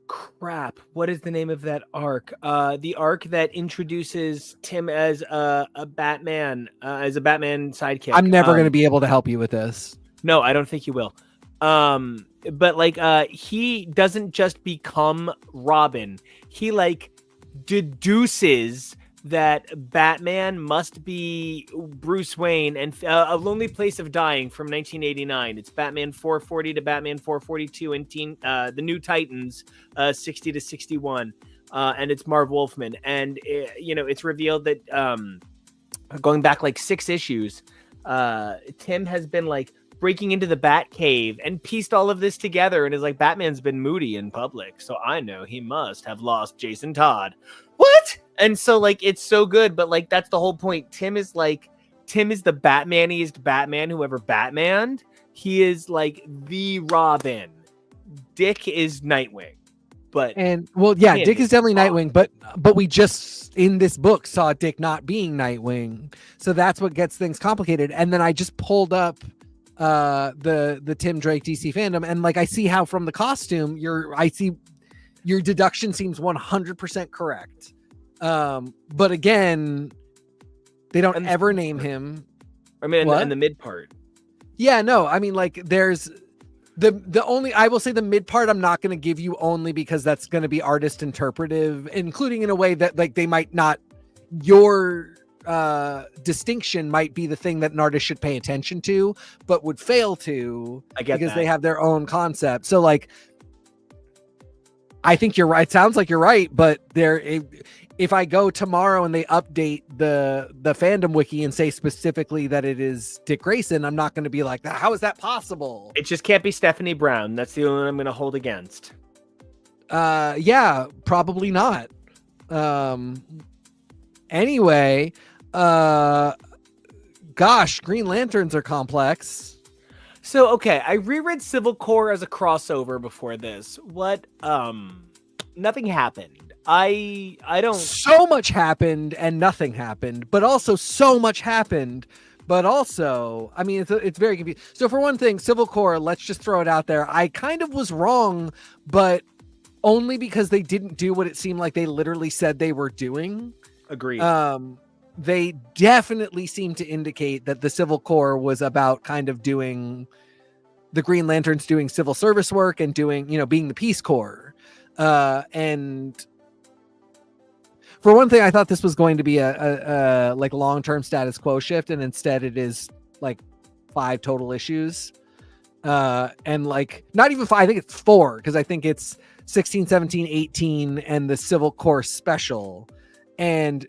crap. What is the name of that arc? The arc that introduces Tim as a Batman, as a Batman sidekick. I'm never going to be able to help you with this. No, I don't think you will. But like he doesn't just become Robin. He like deduces that Batman must be Bruce Wayne, and A Lonely Place of Dying from 1989. It's Batman 440 to Batman 442 and the New Titans 60 to 61. And it's Marv Wolfman. And, it's revealed that going back like 6 issues, Tim has been like breaking into the Batcave and pieced all of this together and is like, Batman's been moody in public, so I know he must have lost Jason Todd. What? And so like it's so good, but like that's the whole point. Tim is the Batmaniest Batman who ever Batmaned. He is like the Robin. Dick is Nightwing. Dick is definitely Nightwing, but we just in this book saw Dick not being Nightwing. So that's what gets things complicated. And then I just pulled up the Tim Drake DC fandom, and like I see how from the costume your deduction seems 100% correct. But again, they don't ever name him. I mean, in the mid part. Yeah, no, I mean, like there's the only, I will say the mid part I'm not going to give you only because that's going to be artist interpretive, including in a way that like they might not, your distinction might be the thing that an artist should pay attention to, but would fail to because they have their own concept. So like, I think you're right. It sounds like you're right, but if I go tomorrow and they update the fandom wiki and say specifically that it is Dick Grayson, I'm not going to be like, how is that possible? It just can't be Stephanie Brown. That's the only one I'm going to hold against. Yeah, probably not. Anyway, gosh, Green Lanterns are complex. So, okay, I reread Civil Core as a crossover before this. What, nothing happened. I don't... So much happened and nothing happened, but also so much happened, but also, I mean, it's very confusing. So for one thing, Civil Core, let's just throw it out there. I kind of was wrong, but only because they didn't do what it seemed like they literally said they were doing. Agreed. They definitely seem to indicate that the Civil Core was about kind of doing the Green Lanterns doing civil service work and doing, being the Peace Corps. And for one thing, I thought this was going to be a like long-term status quo shift, and instead it is like 5 total issues. And like not even 5, I think it's 4, because I think it's 16, 17, 18 and the Civil Core special. And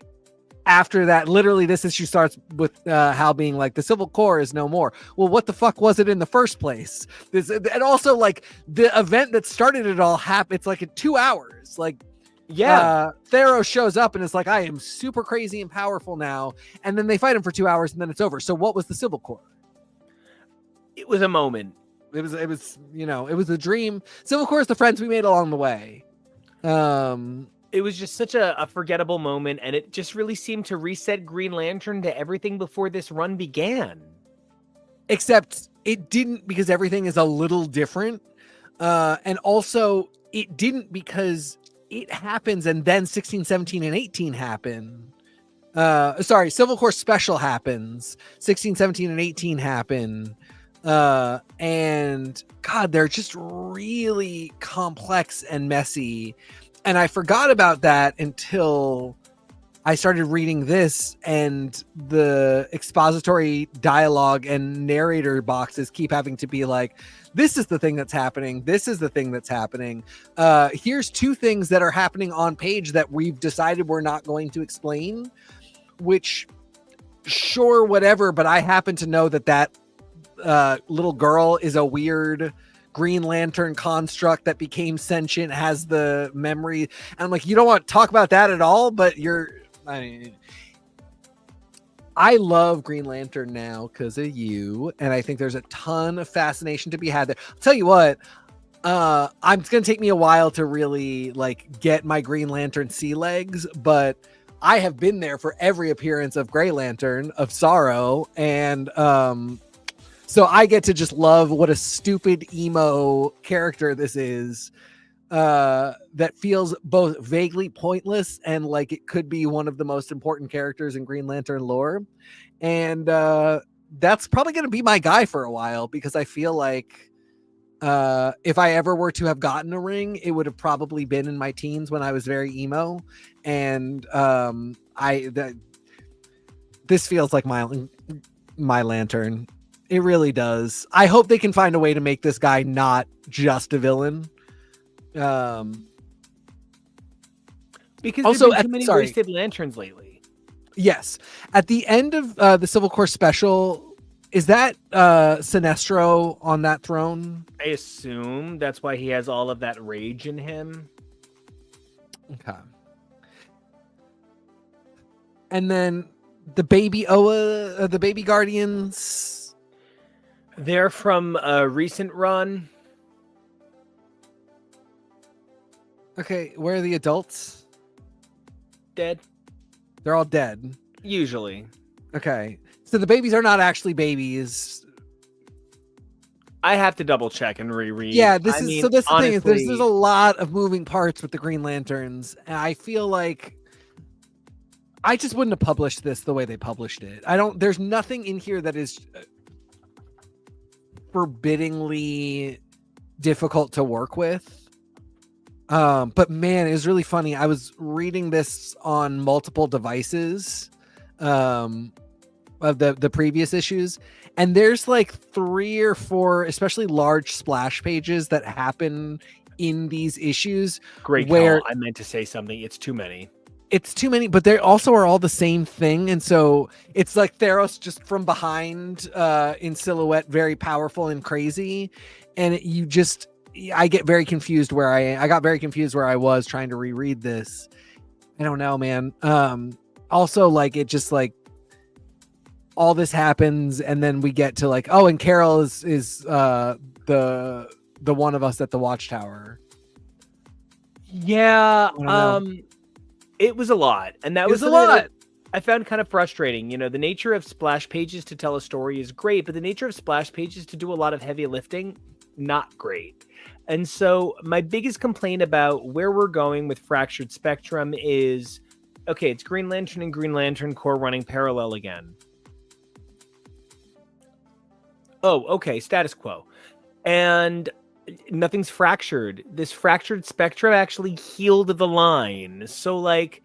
after that, literally this issue starts with Hal being like, the Civil Core is no more. Well, what the fuck was it in the first place? And also like the event that started it all happened. It's like in 2 hours. Like, yeah, Theros shows up and it's like, I am super crazy and powerful now. And then they fight him for 2 hours and then it's over. So what was the Civil Core? It was a moment. It was, it was a dream. Civil Core is the friends we made along the way. It was just such a forgettable moment, and it just really seemed to reset Green Lantern to everything before this run began. Except it didn't, because everything is a little different. And also, it didn't because it happens and then 16, 17, and 18 happen. Civil Core Special happens. 16, 17, and 18 happen. And God, they're just really complex and messy. And I forgot about that until I started reading this, and the expository dialogue and narrator boxes keep having to be like, this is the thing that's happening. This is the thing that's happening. Here's 2 things that are happening on page that we've decided we're not going to explain, which sure, whatever. But I happen to know that little girl is a weird Green Lantern construct that became sentient, has the memory. And I'm like, you don't want to talk about that at all, but I love Green Lantern now because of you. And I think there's a ton of fascination to be had there. I'll tell you what, it's going to take me a while to really like get my Green Lantern sea legs, but I have been there for every appearance of Gray Lantern, of Sorrow. And, So I get to just love what a stupid emo character this is. That feels both vaguely pointless and like it could be one of the most important characters in Green Lantern lore. And that's probably going to be my guy for a while, because I feel like if I ever were to have gotten a ring, it would have probably been in my teens when I was very emo. And this feels like my Lantern. It really does. I hope they can find a way to make this guy not just a villain. Because also, there's been too many wasted lanterns lately. Yes. At the end of the Civil War special, is that Sinestro on that throne? I assume that's why he has all of that rage in him. Okay. And then the baby Oa, the baby Guardians. They're from a recent run. Okay, where are the adults? Dead. They're all dead. Usually. Okay. So the babies are not actually babies. I have to double check and reread. Yeah, this is the thing is there's a lot of moving parts with the Green Lanterns, and I feel like I just wouldn't have published this the way they published it. There's nothing in here that is forbiddingly difficult to work with. But man, it was really funny. I was reading this on multiple devices of the previous issues, and there's like 3 or 4 especially large splash pages that happen in these issues. Great where call. I meant to say something. It's too many. It's too many, but they also are all the same thing. And so it's like Theros just from behind in silhouette, very powerful and crazy. And I get very confused I got very confused where I was trying to reread this. I don't know, man. Also, like, it just like all this happens, and then we get to like, oh, and Carol is the one of us at the Watchtower. Yeah. It was a lot, and that was a lot. I found kind of frustrating. You know, the nature of splash pages to tell a story is great, but the nature of splash pages to do a lot of heavy lifting, not great. And so my biggest complaint about where we're going with Fractured Spectrum is, okay, it's Green Lantern and Green Lantern Corps running parallel again. Oh, okay, status quo. And nothing's fractured. This Fractured Spectrum actually healed the line. So, like,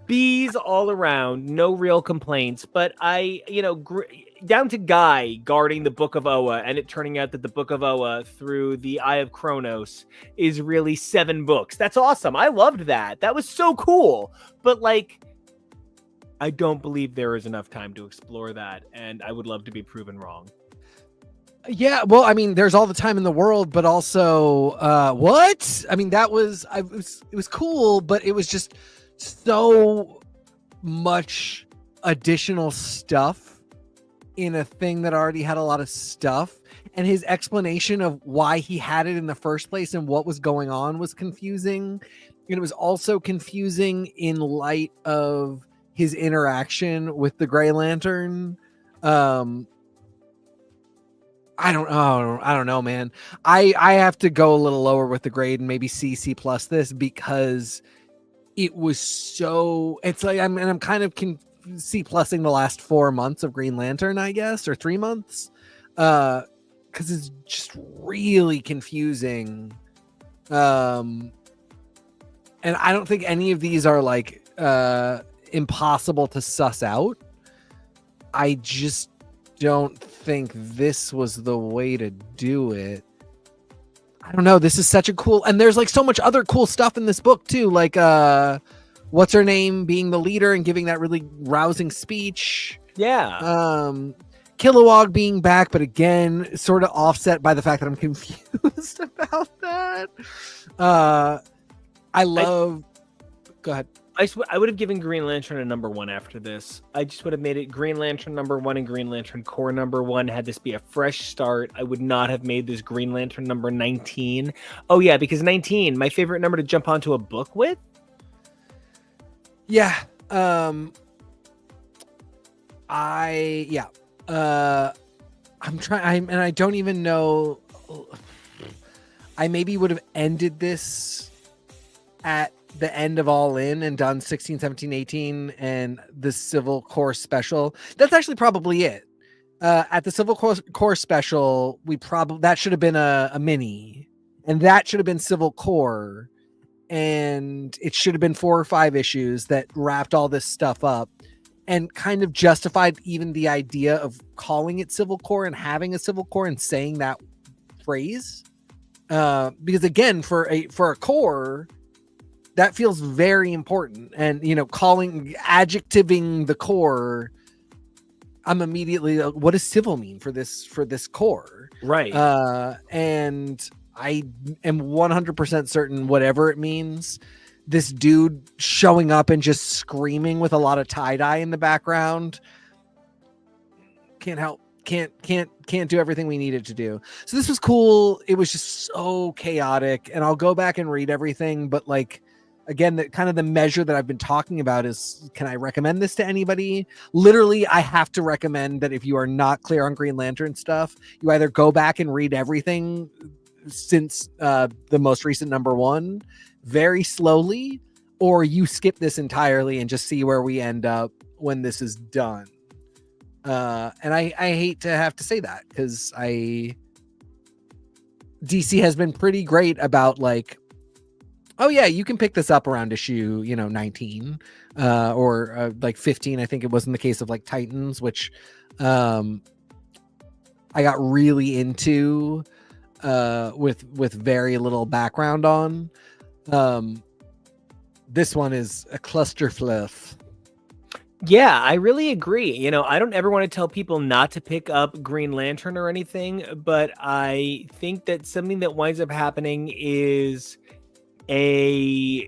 bees all around, no real complaints. But down to Guy guarding the Book of Oa, and it turning out that the Book of Oa through the Eye of Kronos is really 7 books. That's awesome. I loved that. That was so cool. But, like, I don't believe there is enough time to explore that, and I would love to be proven wrong. Yeah, well, I mean, there's all the time in the world, but also, what? I mean, it was cool, but it was just so much additional stuff in a thing that already had a lot of stuff. And his explanation of why he had it in the first place and what was going on was confusing. And it was also confusing in light of his interaction with the Gray Lantern. I don't know, man. I have to go a little lower with the grade and maybe C+ this, because it was so. It's like I'm kind of C+ing the last 4 months of Green Lantern, I guess, or 3 months, because it's just really confusing. And I don't think any of these are like impossible to suss out. I just don't think this was the way to do it. I don't know. This is such a cool, and there's like so much other cool stuff in this book too. Like what's her name being the leader and giving that really rousing speech. Yeah. Kilowog being back, but again, sort of offset by the fact that I'm confused about that. Go ahead. I would have given Green Lantern a number 1 after this. I just would have made it Green Lantern number 1 and Green Lantern Corps number 1. Had this be a fresh start, I would not have made this Green Lantern number 19. Oh yeah, because 19, my favorite number to jump onto a book with. Yeah. I don't even know. I maybe would have ended this at the end of All In and done 16, 17, 18 and the Civil Core special. That's actually probably it. At the Civil Core special, that should have been a mini, and that should have been Civil Core, and it should have been 4 or 5 issues that wrapped all this stuff up and kind of justified even the idea of calling it Civil Core and having a Civil Core and saying that phrase. Because again, for a core, that feels very important. And, adjectiving the core, I'm immediately like, what does civil mean for this core? Right. And I am 100% certain whatever it means, this dude showing up and just screaming with a lot of tie-dye in the background can't do everything we needed to do. So this was cool. It was just so chaotic, and I'll go back and read everything, but like, again, the measure that I've been talking about is, can I recommend this to anybody? Literally, I have to recommend that if you are not clear on Green Lantern stuff, you either go back and read everything since the most recent #1 very slowly, or you skip this entirely and just see where we end up when this is done. And I hate to have to say that, because DC has been pretty great about like, oh yeah, you can pick this up around issue 19 or like 15. I think it was in the case of like Titans, which I got really into with very little background on. This one is a cluster fluff. Yeah, I really agree. I don't ever want to tell people not to pick up Green Lantern or anything, but I think that something that winds up happening is a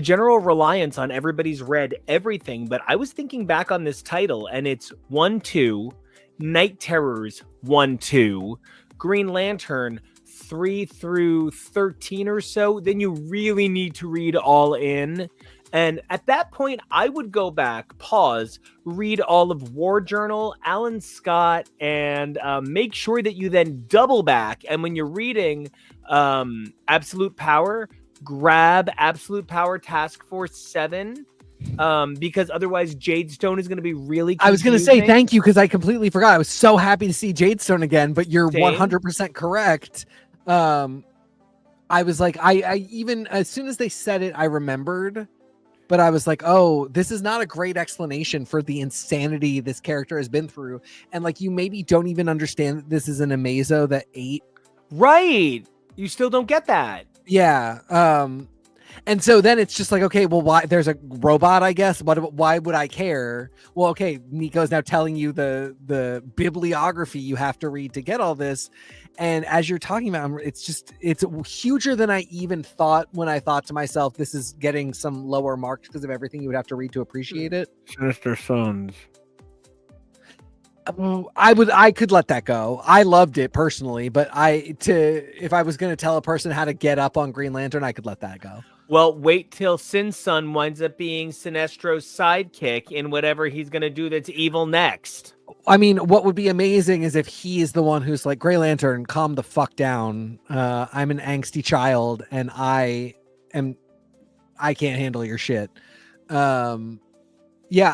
general reliance on everybody's read everything. But I was thinking back on this title, and it's 1-2, Night Terrors 1-2, Green Lantern 3 through 13 or so. Then you really need to read All In. And at that point, I would go back, pause, read all of War Journal, Alan Scott, and make sure that you then double back. And when you're reading Absolute Power, grab Absolute Power Task Force 7, because otherwise Jadestone is going to be really confusing. I was going to say thank you, because I completely forgot. I was so happy to see Jadestone again, but you're Same. 100% correct. I was like, I even, as soon as they said it, I remembered. But I was like, oh, this is not a great explanation for the insanity this character has been through. And like, you maybe don't even understand that this is an Amazo that ate. Right. You still don't get that. Yeah. And so then it's just like, okay, well, why? There's a robot, I guess. Why would I care? Well, okay, Nico's now telling you the bibliography you have to read to get all this. And as you're talking about, it's huger than I even thought when I thought to myself, this is getting some lower marks because of everything you would have to read to appreciate it. Sinister Sons. I could let that go. I loved it personally, but if I was going to tell a person how to get up on Green Lantern, I could let that go. Well, wait till Sin Sun winds up being Sinestro's sidekick in whatever he's going to do that's evil next. I mean, what would be amazing is if he is the one who's like, Grey Lantern, calm the fuck down. I'm an angsty child, and I can't handle your shit. Yeah,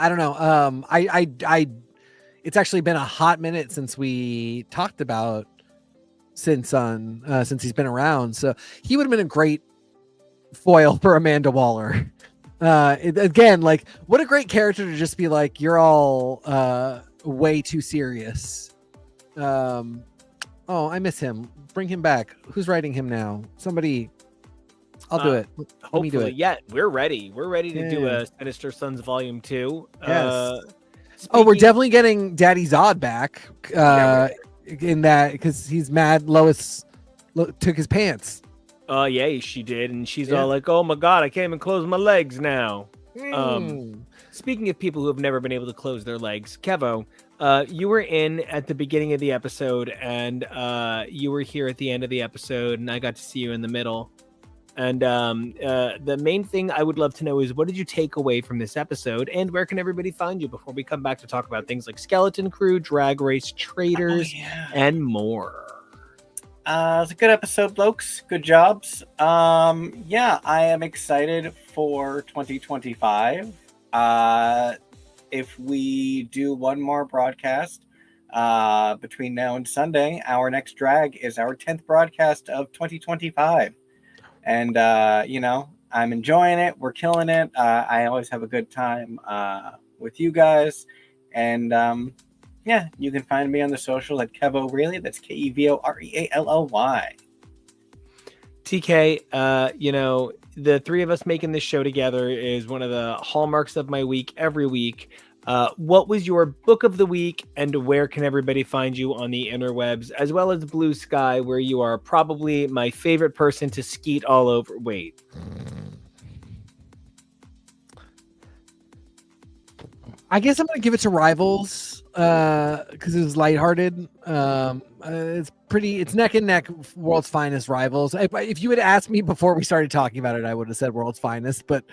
I don't know. It's actually been a hot minute since we talked about Sin Sun, since he's been around. So he would have been a great foil for Amanda Waller. Again, like, what a great character to just be like, you're all way too serious. Oh, I miss him. Bring him back. Who's writing him now? Somebody. I'll do it. Let me do it. Yeah, we're ready. We're ready to do a Sinister Sons Volume 2. Yes. We're definitely getting Daddy Zod back in that, because he's mad Lois took his pants. Yeah, she did. And she's all like, oh my God, I can't even close my legs now. Speaking of people who have never been able to close their legs, Kevo, you were in at the beginning of the episode, and you were here at the end of the episode, and I got to see you in the middle. And the main thing I would love to know is, what did you take away from this episode, and where can everybody find you before we come back to talk about things like Skeleton Crew, Drag Race, Traders, and more? It's a good episode, blokes. Good jobs. Yeah, I am excited for 2025. If we do one more broadcast between now and Sunday, our next drag is our 10th broadcast of 2025. And, I'm enjoying it. We're killing it. I always have a good time with you guys. And, you can find me on the social at Kevo Really. That's KEVOREALLY. TK, the three of us making this show together is one of the hallmarks of my week every week. What was your book of the week, and where can everybody find you on the interwebs, as well as Blue Sky, where you are probably my favorite person to skeet all over? Wait. I guess I'm going to give it to Rivals because it was lighthearted. It's neck and neck, World's Finest, Rivals. If you had asked me before we started talking about it, I would have said World's Finest, but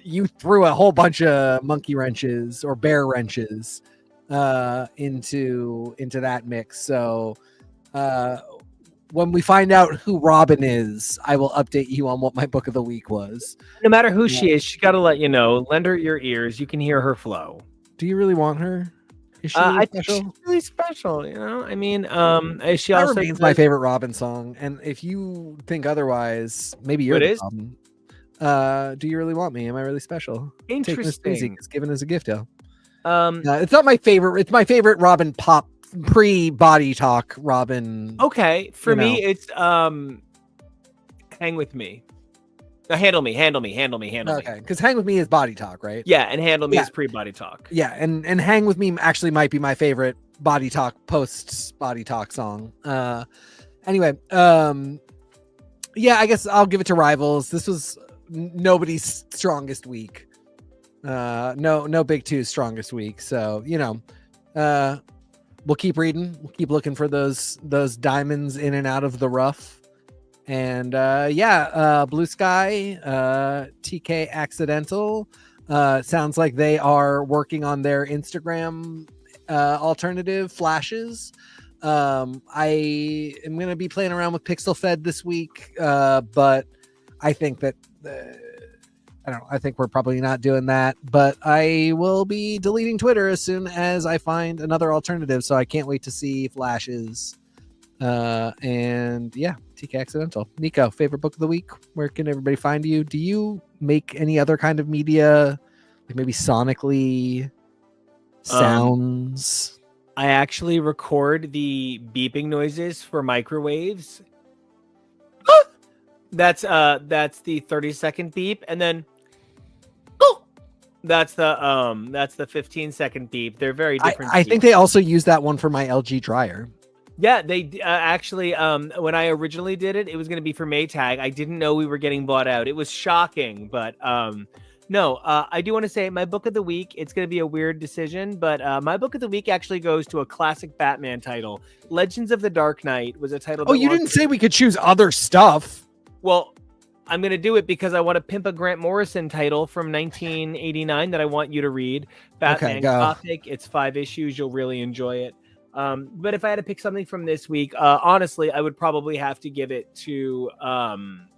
you threw a whole bunch of monkey wrenches or bear wrenches into that mix. So when we find out who Robin is, I will update you on what my book of the week was. No matter who she is, she got to let you know. Lend her your ears. You can hear her flow. Do you really want her? Is she really I special? think she's really special. I mean, she That also remains my favorite Robin song. And if you think otherwise, maybe you're the Robin. Do you really want me? Am I really special? Interesting. It's given as a gift, it's not my favorite. It's my favorite Robin pop pre-body talk Robin. Okay, for me, it's Hang With Me. Handle me. Okay, because Hang With Me is body talk, right? Yeah, and Handle Me is pre-body talk. Yeah, and Hang With Me actually might be my favorite body talk post body talk song. Anyway, I guess I'll give it to Rivals. This was nobody's strongest week. No Big Two's strongest week. So we'll keep reading. We'll keep looking for those diamonds in and out of the rough. And Blue Sky, TK Accidental. Sounds like they are working on their Instagram alternative flashes. I am going to be playing around with Pixel Fed this week, but I think that I think we're probably not doing that, but I will be deleting Twitter as soon as I find another alternative. So I can't wait to see flashes. TK Accidental. Nico, favorite book of the week? Where can everybody find you? Do you make any other kind of media, like maybe sonically sounds? I actually record the beeping noises for microwaves. That's the 30-second beep, and then that's the 15-second beep. They're very different. I think they also use that one for my LG dryer. Yeah, they actually, when I originally did it, it was going to be for Maytag. I didn't know we were getting bought out. It was shocking, but no, I do want to say my book of the week, it's going to be a weird decision, but my book of the week actually goes to a classic Batman title. Legends of the Dark Knight was a title. Oh, you didn't say we could choose other stuff. Well, I'm going to do it because I want to pimp a Grant Morrison title from 1989 that I want you to read. Batman Gothic. It's 5 issues. You'll really enjoy it. But if I had to pick something from this week, honestly, I would probably have to give it to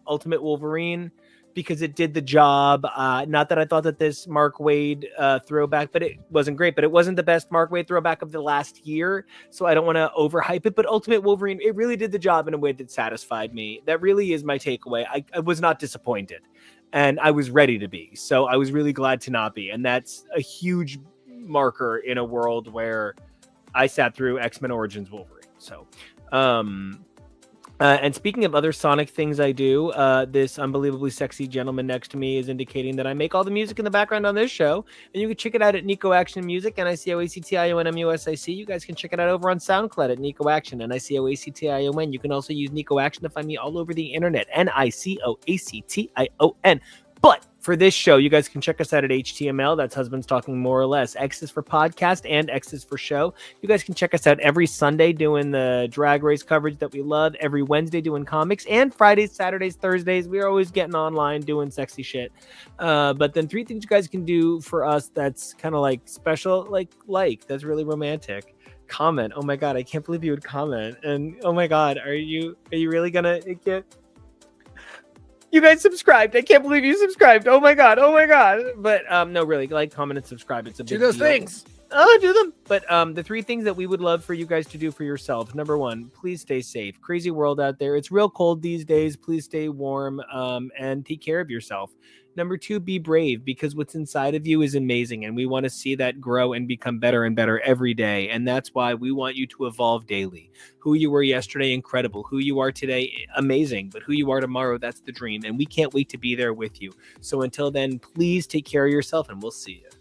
Ultimate Wolverine because it did the job. Not that I thought that this Mark Waid throwback, but it wasn't great, but it wasn't the best Mark Waid throwback of the last year. So I don't want to overhype it, but Ultimate Wolverine, it really did the job in a way that satisfied me. That really is my takeaway. I was not disappointed, and I was ready to be. So I was really glad to not be. And that's a huge marker in a world where I sat through X-Men Origins Wolverine. So, and speaking of other Sonic things I do, this unbelievably sexy gentleman next to me is indicating that I make all the music in the background on this show. And you can check it out at Nico Action Music, NICOACTIONMUSIC. You guys can check it out over on SoundCloud at Nico Action, NICOACTION. You can also use Nico Action to find me all over the internet, NICOACTION. But For this show, you guys can check us out at HTML. That's Husbands Talking More or Less. X is for podcast and X is for show. You guys can check us out every Sunday doing the drag race coverage that we love. Every Wednesday doing comics. And Fridays, Saturdays, Thursdays. We're always getting online doing sexy shit. But then 3 things you guys can do for us that's kind of like special, like that's really romantic. Comment. Oh my God, I can't believe you would comment. And oh my God, are you really gonna get... You guys subscribed. I can't believe you subscribed. Oh my God. But no, really, like, comment, and subscribe. It's a big Do those deal. things. Oh, do them. But the 3 things that we would love for you guys to do for yourself. Number 1, please stay safe. Crazy world out there. It's real cold these days. Please stay warm and take care of yourself. Number 2, be brave, because what's inside of you is amazing, and we want to see that grow and become better and better every day. And that's why we want you to evolve daily. Who you were yesterday, incredible. Who you are today, amazing. But who you are tomorrow, that's the dream. And we can't wait to be there with you. So until then, please take care of yourself, and we'll see you.